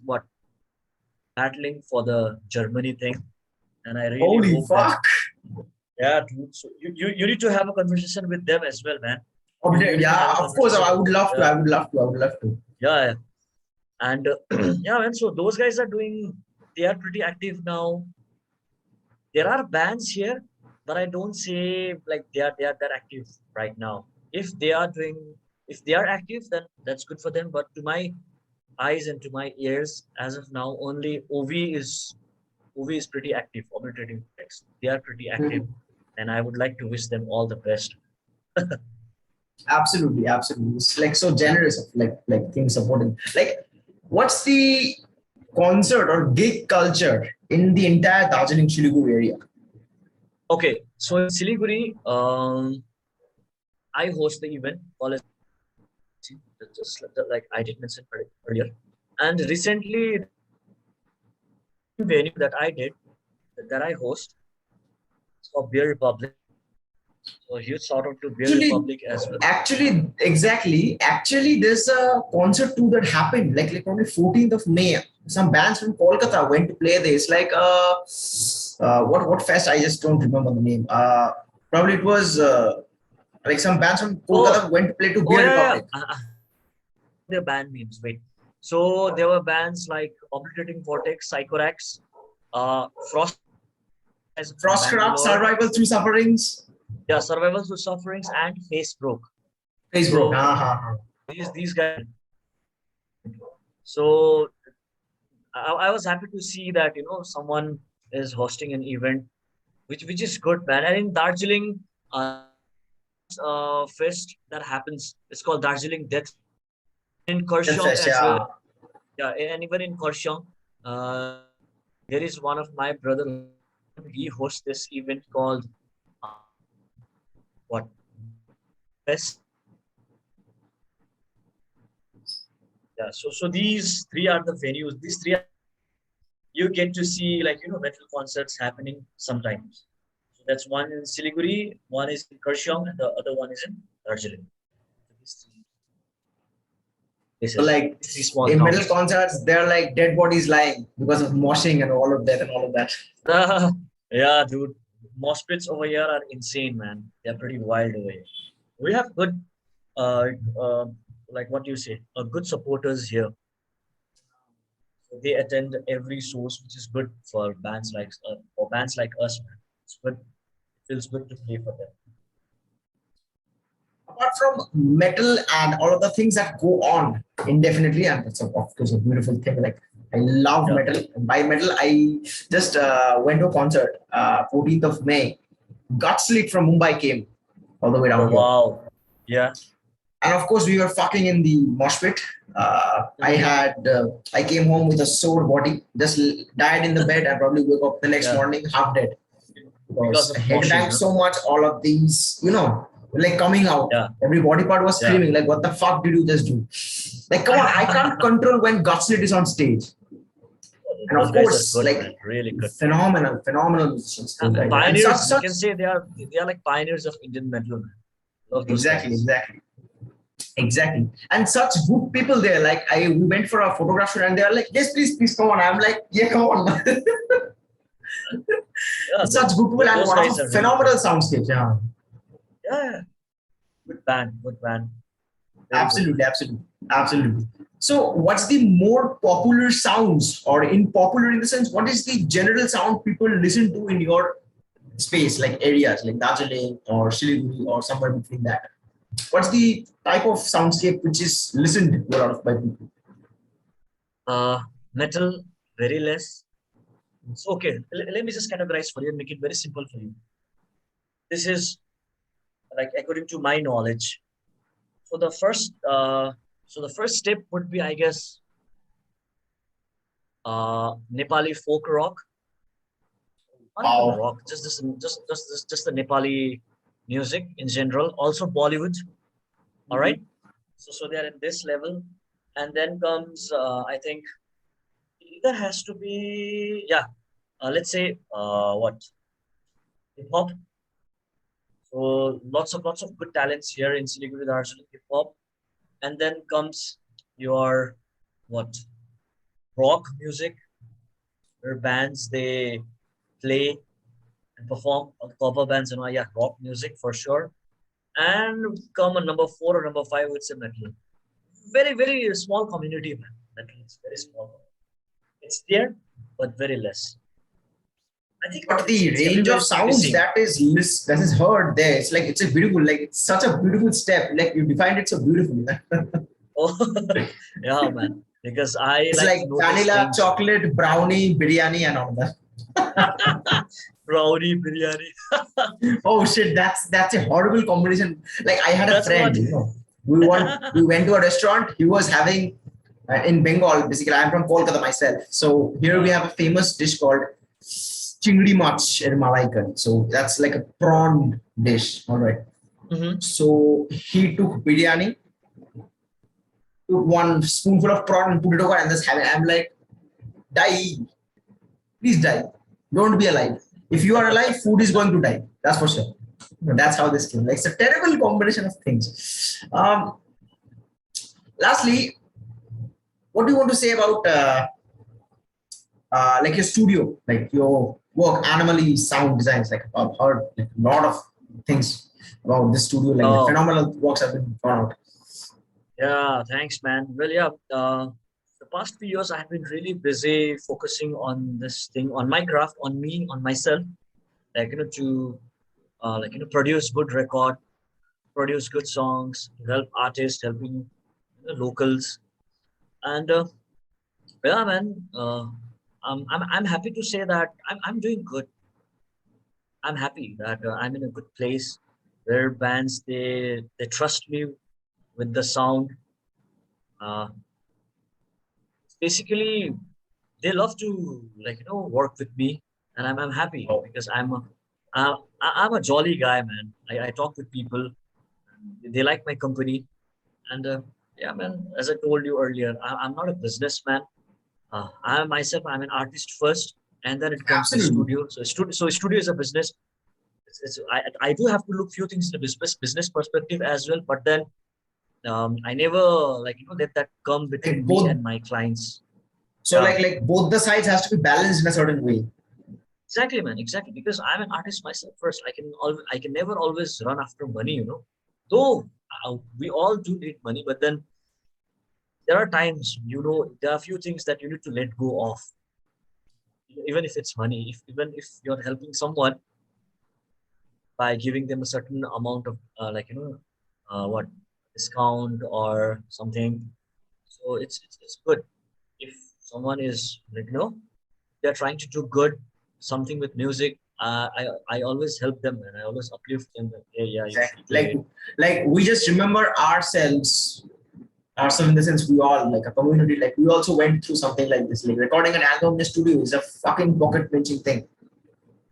what, battling for the Germany thing, and I really Holy hope that, fuck. yeah, dude. So you need to have a conversation with them as well, man. You need to have Yeah, a of course. conversation I with would them. love to. Yeah, I would love to. I would love to. yeah, yeah. And yeah, man. So those guys are doing. They are pretty active now. There are bands here, but I don't say like they are that active right now. If they are doing, if they are active, then that's good for them. But to my eyes and to my ears, as of now, only OV is pretty active. Operating text, they are pretty active, Mhm. and I would like to wish them all the best. Absolutely, absolutely. It's like so generous of like things supporting. Like, what's the concert or gig culture in the entire Darjeeling Siliguri area? Okay, so in Siliguri, I host the event called as just like I did mention earlier, and recently venue that I did that I host is for Beer Republic. So huge shout out to Beer Actually, Republic as well. actually, there's a concert too that happened like on the 14th of May. Some bands from Kolkata went to play there. It's like what fest? I just don't remember the name. Probably it was like some bands from Oh, Kolkata went to play to oh Beer yeah, yeah. Republic. Their band names. Wait. So there were bands like Obliterating Vortex, Psychorax, Frost guys from Frostcraft, Bangalore, Survival Through Sufferings, yeah, Survival Through Sufferings, and Face Broke. Facebook. So these guys. So I was happy to see that someone is hosting an event, which is good, man. And in Darjeeling, fest that happens, it's called Darjeeling Death in Death Kurshong Fest, as well. yeah. Yeah, and even in Kurshong, uh, there is one of my brother. He hosts this event called uh, what Fest. Yeah, so these three are the venues. These three are, you get to see like metal concerts happening sometimes. So that's one in Siliguri, one is in Kurshong, and the other one is in Darjeeling. So these three So places, like these three small in metal towns. concerts, they're like dead bodies lying because of moshing and all of that and all of that. Yeah, dude, mosh pits over here are insane, man. They're pretty wild over here. We have good, uh, uh, like what do you say, good supporters here. So they attend every shows, which is good for bands like us, man. It's good. It feels good to play for them. Apart from metal and all of the things that go on indefinitely, and it's of course a beautiful thing. Like I love Yeah. metal. By metal, I just went to a concert 14th of May. Gut Slit from Mumbai came all the way Oh down here. wow. Yeah. And of course, we were fucking in the mosh pit. Mhm. I came home with a sore body, just died in the bed, and probably woke up the next Yeah. morning half dead Because because I of moshing, headbanged huh? so much. All of these, like coming out. Yeah. Every body part was Yeah. screaming, like, "What the fuck did you just do?" Like, come on, I can't control when Gutslit is on stage. And of Those guys are course, good, like man. Really good. phenomenal musicians, those guys. And Pioneers, you such can say they are like pioneers of Indian metal, man. Love those exactly, guys. exactly. Exactly. And such good people there. Like we went for a photograph shoot and they are like, yes, please come on. I'm like, yeah, come on. Yeah, Such good people and those one of guys a are really good. phenomenal soundstage. Yeah. Yeah, good band, good band. Very good, Absolutely, man. absolutely, absolutely. So what's the more popular sounds or in popular in the sense, what is the general sound people listen to in your space, like areas like Darjeeling or Siliguri or somewhere between that? What's the type of soundscape which is listened to a lot of by people? Metal, very less. So, okay, let me just categorize for you and make it very simple for you. This is like according to my knowledge. So the first step would be, I guess, Nepali folk rock. Not even Wow. rock, just the Nepali music in general. Also Bollywood. All right. So they are in this level, and then comes I think either has to be let's say what hip hop. So lots of good talents here in Siliguri, Darjeeling hip hop, and then comes your what rock music, where bands they play and perform cover bands and all, yeah, rock music for sure. And come on number four or number five, it's a metal. Very small community, man. Metal is very small. It's there, but very less. I think But it's the it's range everywhere of it's sounds missing. that is heard there, it's like it's a beautiful, like it's such a beautiful step. Like you defined it so beautifully. Oh, yeah, man. because I It's like like to notice vanilla, things. chocolate, brownie, biryani, and all that. Brownie biryani. Oh shit, that's a horrible combination. Like I had a That's friend, what. you know, we went to a restaurant. He was having in Bengal. Basically, I'm from Kolkata myself. So here we uh, have a famous dish called chingdi mach in Malaikan. So that's like a prawn dish. All right. mhm. So he took biryani, took one spoonful of prawn and put it over and just have it. I'm like, die, please die. Don't be alive. If you are alive, food is going to die. That's for sure. That's how this came. Like it's a terrible combination of things. Lastly, what do you want to say about like your studio, like your work, Anomaly Sound Designs? Like I've heard like, a lot of things about this studio. Like Oh, phenomenal works have been gone out. yeah. Thanks, man. Well, yeah. The past few years, I have been really busy focusing on this thing, on my craft, on me, on myself. Like to produce good record, produce good songs, help artists, helping locals, and yeah, man. I'm happy to say that I'm doing good. I'm happy that I'm in a good place where bands they trust me with the sound. Uh, Basically, they love to work with me, and I'm happy Oh, because I'm a jolly guy, man. I talk with people. They like my company, and yeah, man. As I told you earlier, I'm not a businessman. I myself, I'm an artist first, and then it comes the absolutely. studio. So studio is a business. I do have to look few things in a business perspective as well, but then I never let that come Like between me both. and my clients. So Yeah, like both the sides has to be balanced in a certain way. exactly, man. Exactly, because I'm an artist myself first. I can never always run after money. Though we all do need money, but then there are times there are a few things that you need to let go of, even if it's money. If even if you're helping someone by giving them a certain amount of what discount or something. So it's good if someone is they're trying to do good something with music. I always help them and I always uplift them that hey, yeah, you Exactly. should do it. Like we just remember ourselves in the sense we all like a community. Like we also went through something like this. Like recording an album in the studio is a fucking pocket pinching thing,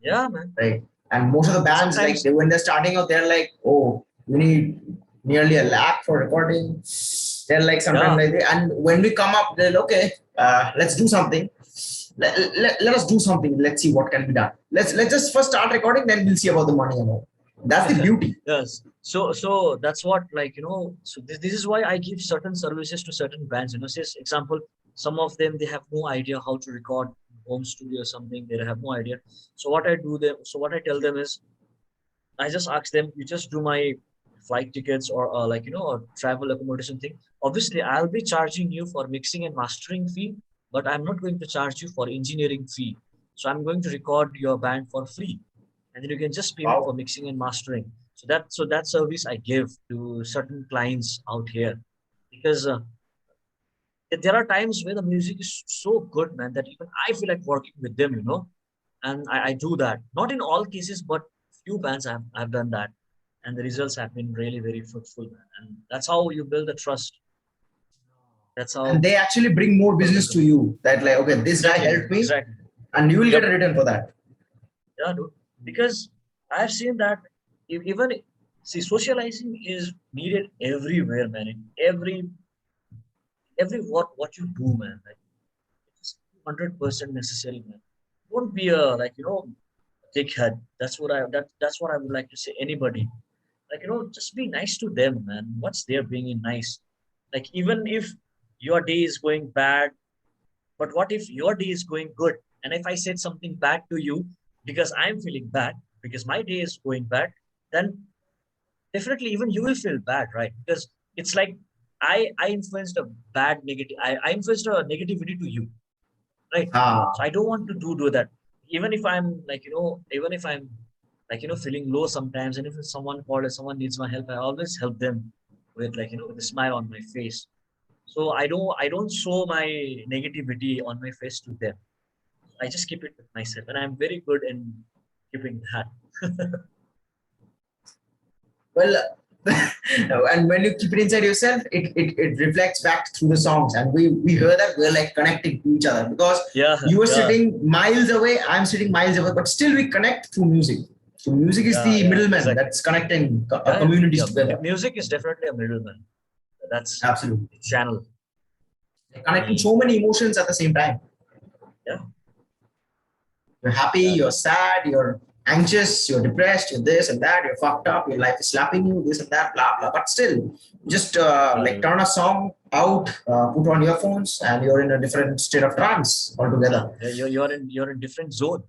Yeah, man. right? And most of the And bands, like sometimes when they're starting out, they're like, oh, we need nearly a lakh for recording. They're like sometimes yeah, like, and when we come up, they're like, okay, let's do something. Let us do something. Let's see what can be done. Let's just first start recording, then we'll see about the money and all. That's the beauty. yes. So that's what so this is why I give certain services to certain bands. Say example, some of them they have no idea how to record home studio or something. They have no idea. So what I tell them is I just ask them, you just do my flight tickets or or travel accommodation thing. Obviously, I'll be charging you for mixing and mastering fee, but I'm not going to charge you for engineering fee. So I'm going to record your band for free, and then you can just pay me for Wow. mixing and mastering. So that service I give to certain clients out here because there are times where the music is so good, man, that even I feel like working with them, and I do that. Not in all cases, but few bands I've done that, and the results have been really very fruitful, man. And that's how you build the trust. That's And how they actually bring more people business build to the you. That like, okay, this guy exactly, helped man. me, Exactly. and you will get Yep. a return for that. Yeah, dude. Because I've seen that even see socializing is needed everywhere, man. In every what you do, man. Like it's 100% necessary, man. Don't be a dickhead. That's what I would like to say. Anybody, just be nice to them, man. What's there being in nice? Like even if your day is going bad, but what if your day is going good? And if I said something bad to you because I'm feeling bad because my day is going bad, then definitely even you will feel bad, right? Because it's like I influenced a I influenced a negativity to you, right? So Ah, I don't want to do that. Even if I'm even if I'm feeling low sometimes, and if someone called or someone needs my help, I always help them with with a smile on my face. So I don't show my negativity on my face to them. I just keep it with myself, and I'm very good in keeping that. Well, and when you keep it inside yourself, it reflects back through the songs, and we hear that we're like connecting to each other because Yeah, you are yeah, sitting miles away, I'm sitting miles away, but still we connect through music. So music is yeah, the yeah, middleman exactly. that's connecting Yeah, yeah, communities yeah. together. Music is definitely a middleman. That's Absolutely, the channel. connecting Mm. so many emotions at the same time. Yeah, You're happy, yeah, you're sad, you're anxious, you're depressed, you're this and that, you're fucked up, your life is slapping you, this and that, blah blah. But still, just like mm. turn a song out, put on earphones, and you're in a different state of trance Yeah. altogether. You're in different zone.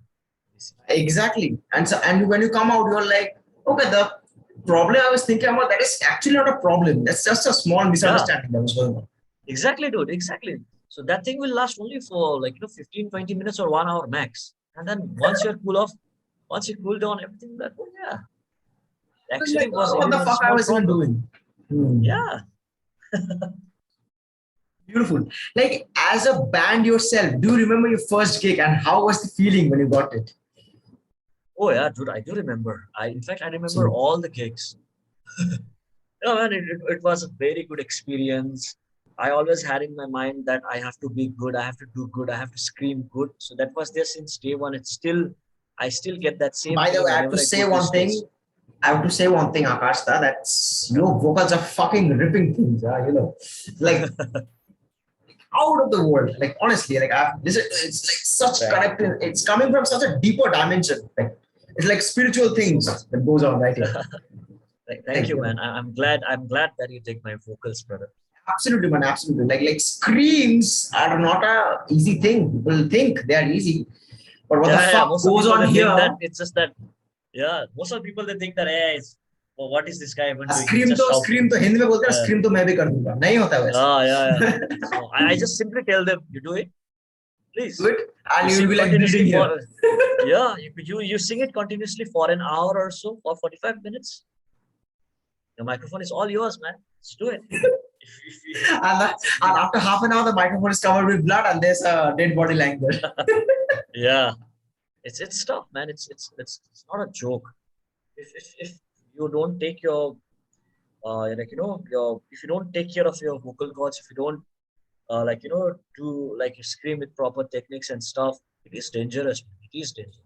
Exactly. And so, and when you come out, you're like, okay, the problem I was thinking about, that is actually not a problem. That's just a small Yeah, misunderstanding that was going on. exactly, dude. Exactly. So that thing will last only for 15, 20 minutes or 1 hour max. And then once you cool down everything, that oh yeah, I was actually like, was oh, what even the a fuck I small was even problem. doing. Hmm. Yeah. Beautiful. Like as a band yourself, do you remember your first gig and how was the feeling when you got it? Oh yeah, dude. I do remember. In fact, I remember Absolutely. all the gigs. Yeah, man, it was a very good experience. I always had in my mind that I have to be good, I have to do good, I have to scream good. So that was there since day one. I still get that same By the feeling way, I have whenever to I go say to one stage. thing. I have to say one thing, Akashta, that's your vocals are fucking ripping things, like out of the world. Like honestly, like it's like such Thank you. connected. It's coming from such a deeper dimension. Like it's like spiritual Thank you so things much. that goes on right here. Thank Thank you, man. you. I'm glad that you take my vocals, brother. Absolutely, man. Absolutely. Like screams are not a easy thing. People think they are easy, but what the Yeah, yeah. fuck Most of goes people on they think that here? it's just that. Yeah, most of the people they think that hey, well, what is this guy even doing? He's scream just तो shouting. Scream तो हिंदी में बोलते हैं Yeah, scream तो मैं भी कर दूंगा नहीं होता वैसे yeah, yeah. So I just simply tell them, you do it, do please. it You and you will sing be like continuously bleeding for here. yeah, you sing it continuously for an hour or so, for 45 minutes. The microphone is all yours, man. Just do it. And after half an hour the microphone is covered with blood and there's a dead body lying there. Yeah, it's tough, man. It's not a joke. If you don't take your your if you don't take care of your vocal cords, if you don't do like you scream with proper techniques and stuff, it is dangerous. It is dangerous.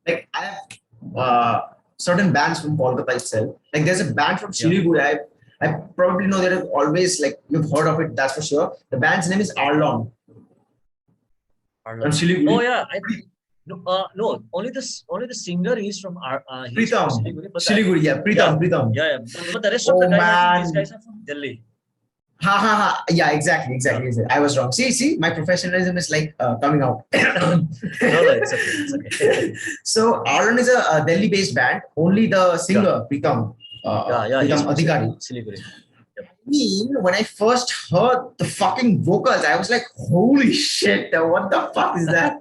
Like I have certain bands from Kolkata itself. Like there's a band from Yeah. Siliguri. I probably know that I've always like you've heard of it, that's for sure. The band's name is Arlon from Arlan. Oh Siliguri. yeah, no. Only the singer he's from Pritam. Siliguri, but I think Siliguri, yeah, yeah, Pritam, Pritam. yeah, yeah. But the rest of the Oh guys, I think these guys man. are from Delhi. Ha ha ha. Yeah, exactly, Yeah. exactly. I was wrong. See, my professionalism is like coming out. No, no, it's okay, it's okay. So Arlon is a Delhi-based band. Only the Yeah, singer yeah. He's Pritam from Adhikari. Siliguri. Yep. Mean, when I first heard the fucking vocals, I was like, "Holy shit! What the fuck is that?"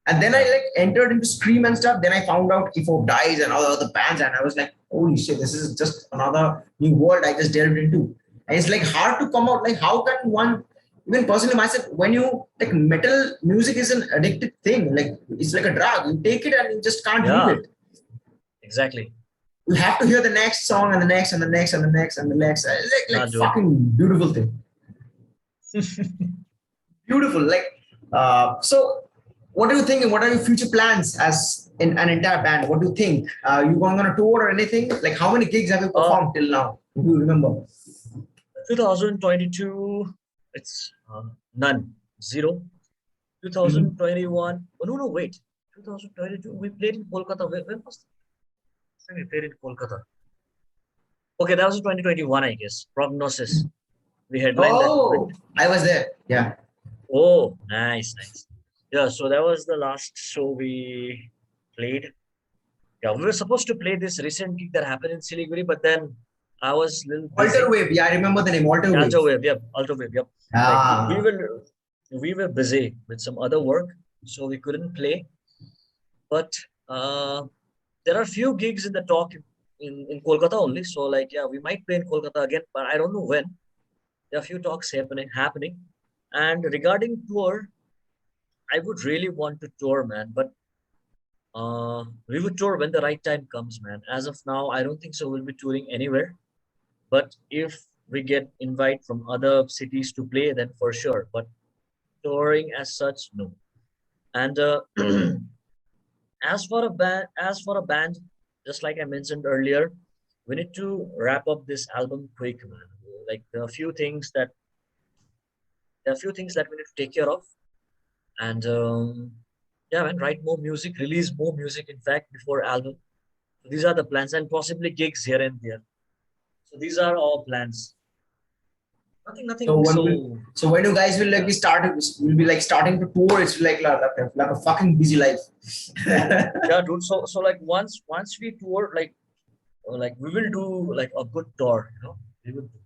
And then I Yeah, like entered into Scream and stuff. Then I found out If Hope Dies and all the other bands, and I was like, "Holy shit! This is just another new world I just delved into." And it's like hard to come out. Like, how can one? Even personally, myself, when you like metal music is an addictive thing. Like it's like a drug. You take it and you just can't leave yeah. it. Exactly. You have to hear the next song and the next and the next and the next and the next. It's like Yeah, dude. fucking beautiful thing. Beautiful. Like, so what do you think? And what are your future plans as in an entire band? What do you think? You going on a tour or anything? Like, how many gigs have you Uh, performed till now? Do you remember? 2022, it's none, zero. Mhm. 2021. Oh, no, no, wait. 2022, we played in Kolkata. Where was we played in Kolkata? Okay, that was in 2021, I guess. Prognosis. We headlined that event. Oh, I was there. Yeah. Oh, nice, nice. Yeah, so that was the last show we played. Yeah, we were supposed to play this recent gig that happened in Siliguri, but then I was a little Alter busy. Wave. Yeah, I remember the name. Alter Alto Wave. Wave, yep, Alto Wave, yep. Like Ah. we were busy with some other work, so we couldn't play. But uh, there are few gigs in the talk. in Kolkata only. So like yeah, we might play in Kolkata again, but I don't know when. There are a few talks happening. And regarding tour, I would really want to tour, man. But we would tour when the right time comes, man. As of now, I don't think so. We'll be touring anywhere. But if we get invite from other cities to play, then for sure. But touring as such, no. And as for a band, just like I mentioned earlier, we need to wrap up this album quick, man. Like there are a few things that we need to take care of, and yeah, man, write more music, release more music. In fact, before album. So these are the plans, and possibly gigs here and there. So these are all plans. Nothing, So nothing. when will, So so when you guys will like yeah, be started, will be like starting to tour. It's like a fucking busy life. yeah, dude. So like once we tour, like we will do like a good tour. We will do.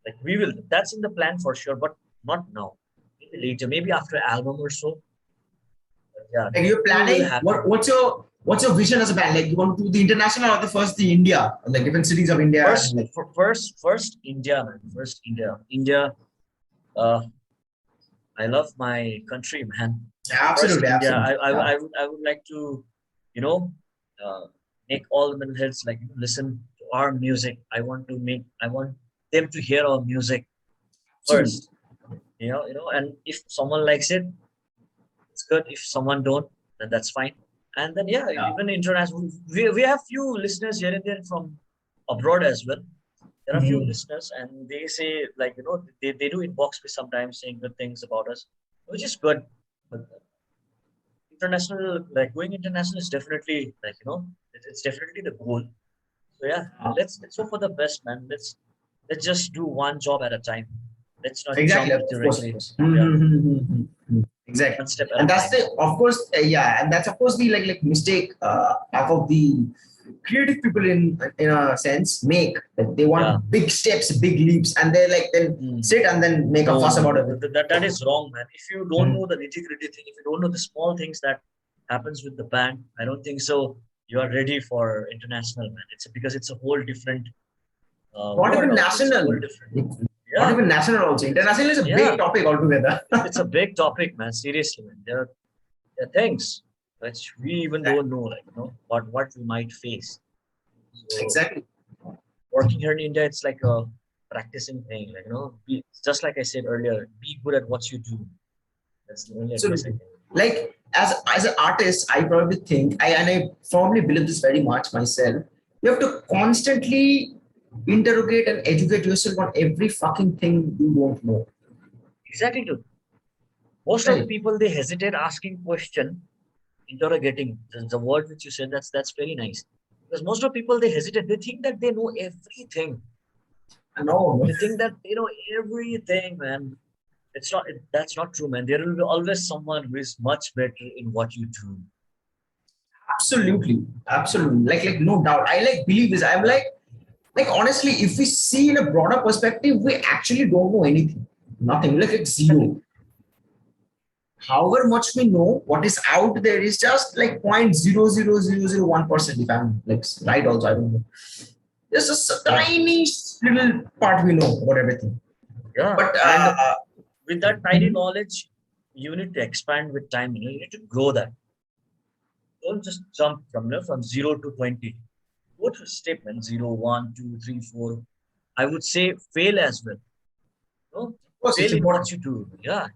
Like we will. That's in the plan for sure, but not now. Maybe later, maybe after album or so. But yeah, Like you're tour will planning. happen. What's your vision as a band? Like you want to do the international or the first the India, like different cities of India, and First, like. first India, man. First India. India. Uh, I love my country, man. Yeah, First absolutely, India. absolutely. Yeah. I would like to, you know, uh, make all the metalheads like listen to our music. I want them to hear our music Absolutely. first. And if someone likes it, it's good. If someone don't, then that's fine. And then yeah, Yeah. even international, we have few listeners here and there from abroad as well. There are few Mhm. listeners, and they say like they do inbox me sometimes saying good things about us, which is good. But international, like going international is definitely it's definitely the goal. So yeah, let's hope for the best, man. Let's just do one job at a time. Let's not Exactly, jump of course, of directly. course. Yeah, Exactly, one step at and a that's time. the, of course, yeah, and that's of course the like mistake half of the creative people in a sense make, that they Yeah. want big steps, big leaps, and they like then Hmm. sit and then make a No, fuss no, about no. everything. That is wrong, man. If you don't Mm. know the nitty-gritty thing, if you don't know the small things that happens with the band, I don't think so. You are ready for international, man. It's because it's a whole different Not world even out there. It's a whole national. different. Not Yeah, even national also. International is a yeah. big topic altogether. It's a big topic, man. Seriously, man. There are things which we even don't know, like what we might face. So Exactly. working here in India, it's like a practicing thing, like just like I said earlier, be good at what you do. That's the only advice I Absolutely. can. Like as an artist, I probably think I firmly believe this very much myself. You have to constantly interrogate and educate yourself on every fucking thing you don't know. Exactly, dude. Most of the Right. people they hesitate asking question, interrogating the word which you said. That's very nice. Because most of people they hesitate. They think that they know everything. No, They think that they know everything, man. It's not. That's not true, man. There will be always someone who is much better in what you do. absolutely, absolutely. Like no doubt. I like believe this. I'm Yeah. like honestly, if we see in a broader perspective, we actually don't know anything. Nothing. Like it's Exactly. zero. However much we know, what is out there is just like 0.00001%. If I'm like right, also I don't know. Just a Yeah. tiny little part we know about everything. Yeah. But And with that tiny knowledge, you need to expand with time. You need to grow that. Don't just jump from 0 to 20. Go to step, man. 0, 1, 2, 3, 4. I would say fail as well. of course, it's Fail in important. what you do. Yeah.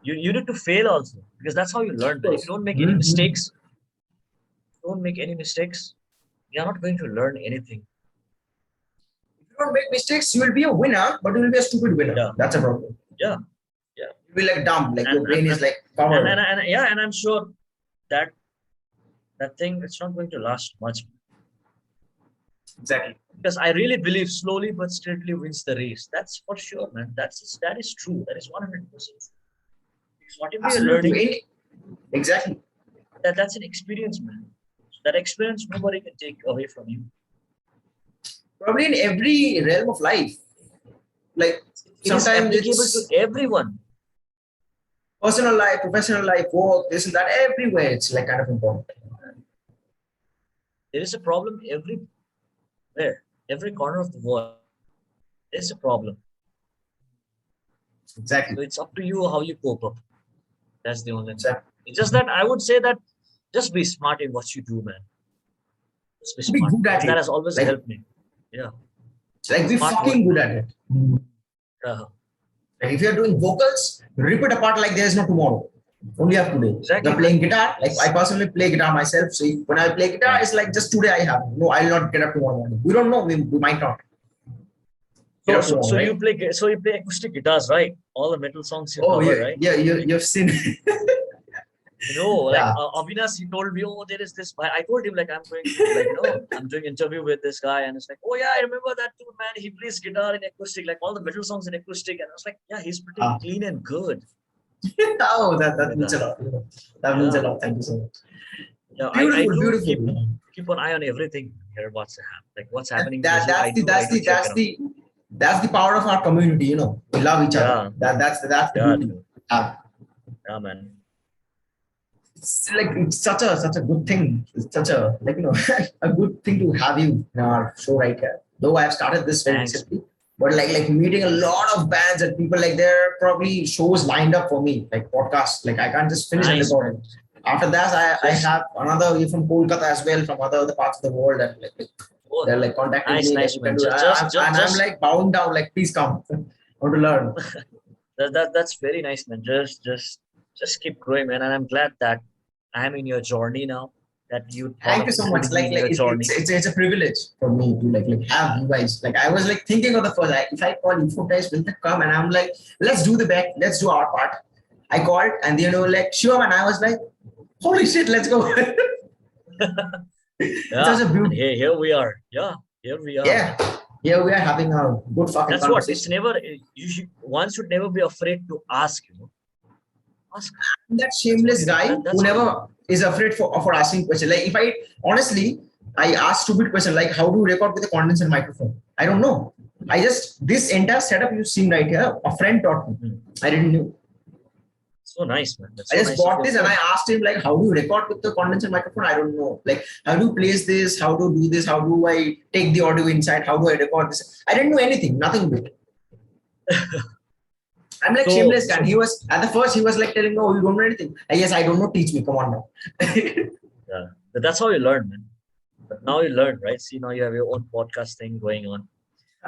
You need to fail also because that's how you learn, Of man. If you course. don't make any Mhm. mistakes, don't make any mistakes, you're not going to learn anything. If you don't make mistakes, you will be a winner, but you will be a stupid winner. Yeah. That's a problem. Yeah. Yeah. You'll be like dumb, like your And and brain is and like and, and, power. and yeah, and I'm sure that that thing it's not going to last much Exactly. because I really believe slowly but steadily wins the race. That's for sure, man. That is true. That is 100%. Because whatever you're learning, Absolutely. Exactly. that's an experience, man. So that experience nobody can take away from you. Probably in every realm of life. Like It is sometimes applicable to it's everyone. personal life, professional life, work, this and that, everywhere. It's like kind of important. There is a problem. Every where every corner of the world is a problem. Exactly. So it's up to you how you cope up. That's the only thing. Exactly. It's just that I would say that just be smart in what you do, man. Just be Be smart. good at That it. has always Like, helped me. Yeah. be Smart fucking work. good at it. Uh, Like if you're doing vocals, rip it apart like there's no tomorrow. Only have today. You're exactly, playing man. guitar. Like I personally play guitar myself. So when I play guitar, Yeah. it's like just today I have. No, I'll not get up tomorrow morning. We don't know. We might not get So, up so, tomorrow, so right? you play, so you play acoustic guitars, right? All the metal songs you Oh cover, yeah, right? yeah. You've seen. Like Yeah. Avinash, he told me, oh, there is this. I told him like I'm going, I'm doing interview with this guy, and it's like, oh yeah, I remember that too, man. He plays guitar in acoustic, like all the metal songs in acoustic, and I was like, yeah, he's pretty Ah. clean and good. Oh, that With means that. a lot. That means a Yeah, lot. Thank you so much. yeah. I Beautiful, do beautiful. keep an eye on everything here. What's happening in That music? that's the I that's do the check that's it out. the that's the power of our community. We love each other. Yeah, That's the yeah, beauty. dude. Uh, Yeah, man. it's like it's such a good thing. It's such a a good thing to have you in our show right here. Though I've started this very Thanks. recently, but like meeting a lot of bands and people, like there are probably shows lined up for me, like podcasts. Like I can't just finish and Nice, record it. man. After that, I Just have another way from Kolkata as well, from other parts of the world, and oh, they're like contacting nice, me, like nice, you can man. do. And I'm Just like bowing down, like please come, I want to learn. that's very nice, man. Just keep growing, man. And I'm glad that I'm in your journey now. That you thought Thank of you so much. including me in your journey. It's a privilege for me to like have Yeah, you guys. Like I was like thinking of the first, like if I call you guys, will they come? And I'm like, let's do the back, let's do our part. I called and like sure, and I was like, holy shit, let's go. It's such yeah. a And beauty. here we are. Yeah, here we are, Yeah, man. yeah, we are having a good fucking That's what. It's conversation. never. One should never be afraid to ask. Ask. I'm that That's what shameless guy who that's all you need. never is afraid for asking questions. Like if I honestly, I ask stupid question like how do you record with a condenser microphone? I don't know. I just this entire setup you see right here, a friend taught me. Hmm. I didn't know. So nice, man. That's I so just nice of bought your this and I friend. asked him like how do you record with the condenser microphone? I don't know. Like how do you place this? How do you do this? How do I take the audio inside? How do I record this? I didn't know anything, nothing bit. I'm like So shameless guy. And so he was at the first he was like telling, no, you don't know anything. Yes, I don't know. Teach me. Come on now. yeah, that's how you learn, man. But now you learn, right? See, now you have your own podcast thing going on.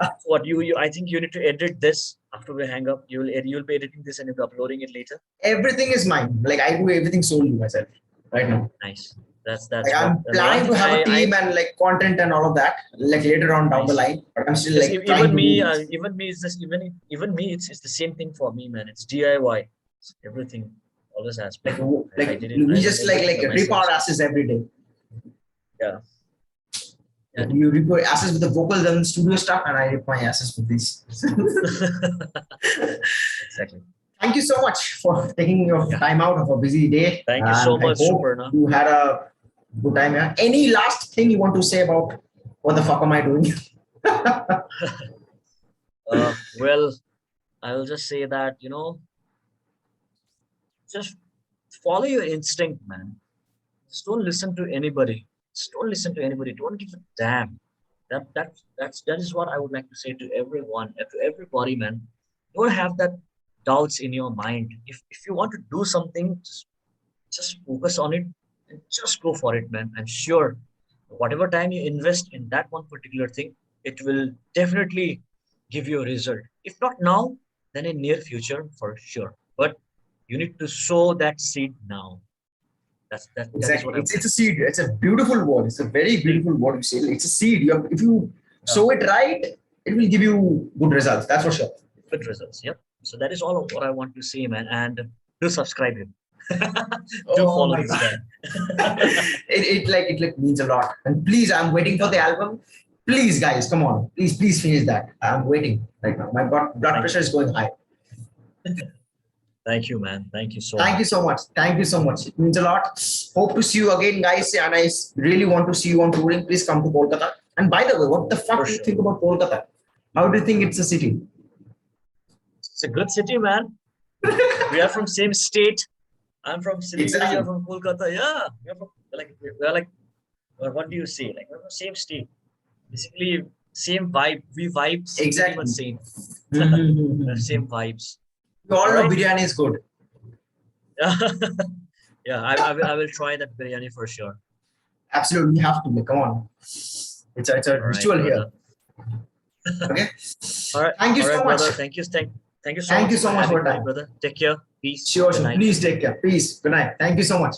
So what you I think you need to edit this after we hang up. You'll be editing this and you'll be uploading it later. Everything is mine. Like I do everything solely myself right now. Nice. Like That's what. I'm And the one planning to thing have a I team and like content and all of that, like later on down the nice. line. But I'm still Because like trying to do this. even me, it's just even me, it's the same thing for me, man. It's DIY. It's everything always has Like been. I did it. we I done just like everything by rip myself. our asses every day. Yeah, yeah, Like, you rip your asses with the vocals and studio stuff, and I rip my asses with this. exactly. Thank you so much for taking your Yeah. time out of a busy day, Thank you so and I much, hope Superna. you had a good time. Yeah. Any last thing you want to say about what the fuck am I doing? Well, I will just say that just follow your instinct, man. Just don't listen to anybody. Just don't listen to anybody. Don't give a damn. That is what I would like to say to everyone, to everybody, man. Don't have that doubts in your mind. If you want to do something, just focus on it and just go for it, man. I'm sure whatever time you invest in that one particular thing, it will definitely give you a result. If not now, then in near future for sure. But you need to sow that seed now. That is Exactly. what I would It's like a to say. seed. It's a beautiful word. It's a very Seed. beautiful word you say. It's a seed. If you Yeah, sow it right, it will give you good results. That's for sure. good results. Yep. So that is all of what I want to say, man. And do subscribe him. Do Oh follow my this god. guy. It means a lot. And please, I'm waiting for Yeah. the album. Please, guys, come on. Please finish that. I'm waiting right now. My blood Thank pressure you. is going high. Thank you, man. Thank you so Thank you much. so much. Thank you so much. It means a lot. Hope to see you again, guys. And I really want to see you on touring. Please come to Kolkata. And by the way, what the For fuck do you sure. think about Kolkata? How do you think it's a city? It's a good city, man. We are from same state. I'm from Siliguri. You're Exactly. from Kolkata. Yeah, we're from what do you say? Like we're from same state. Basically, same vibe. We vibes pretty Exactly. much same. Mhm. Same vibes. We all All know right. biryani is good. Yeah, I will try that biryani for sure. Absolutely, you have to. Like, come on. It's a All right, ritual here. brother. Okay. Thank you All so right, much. brother. Thank you so Thank much you for so much for having your me, time. brother. Take care. Peace. Sure, Good sure. night. Please take care. Peace. Good night. Thank you so much.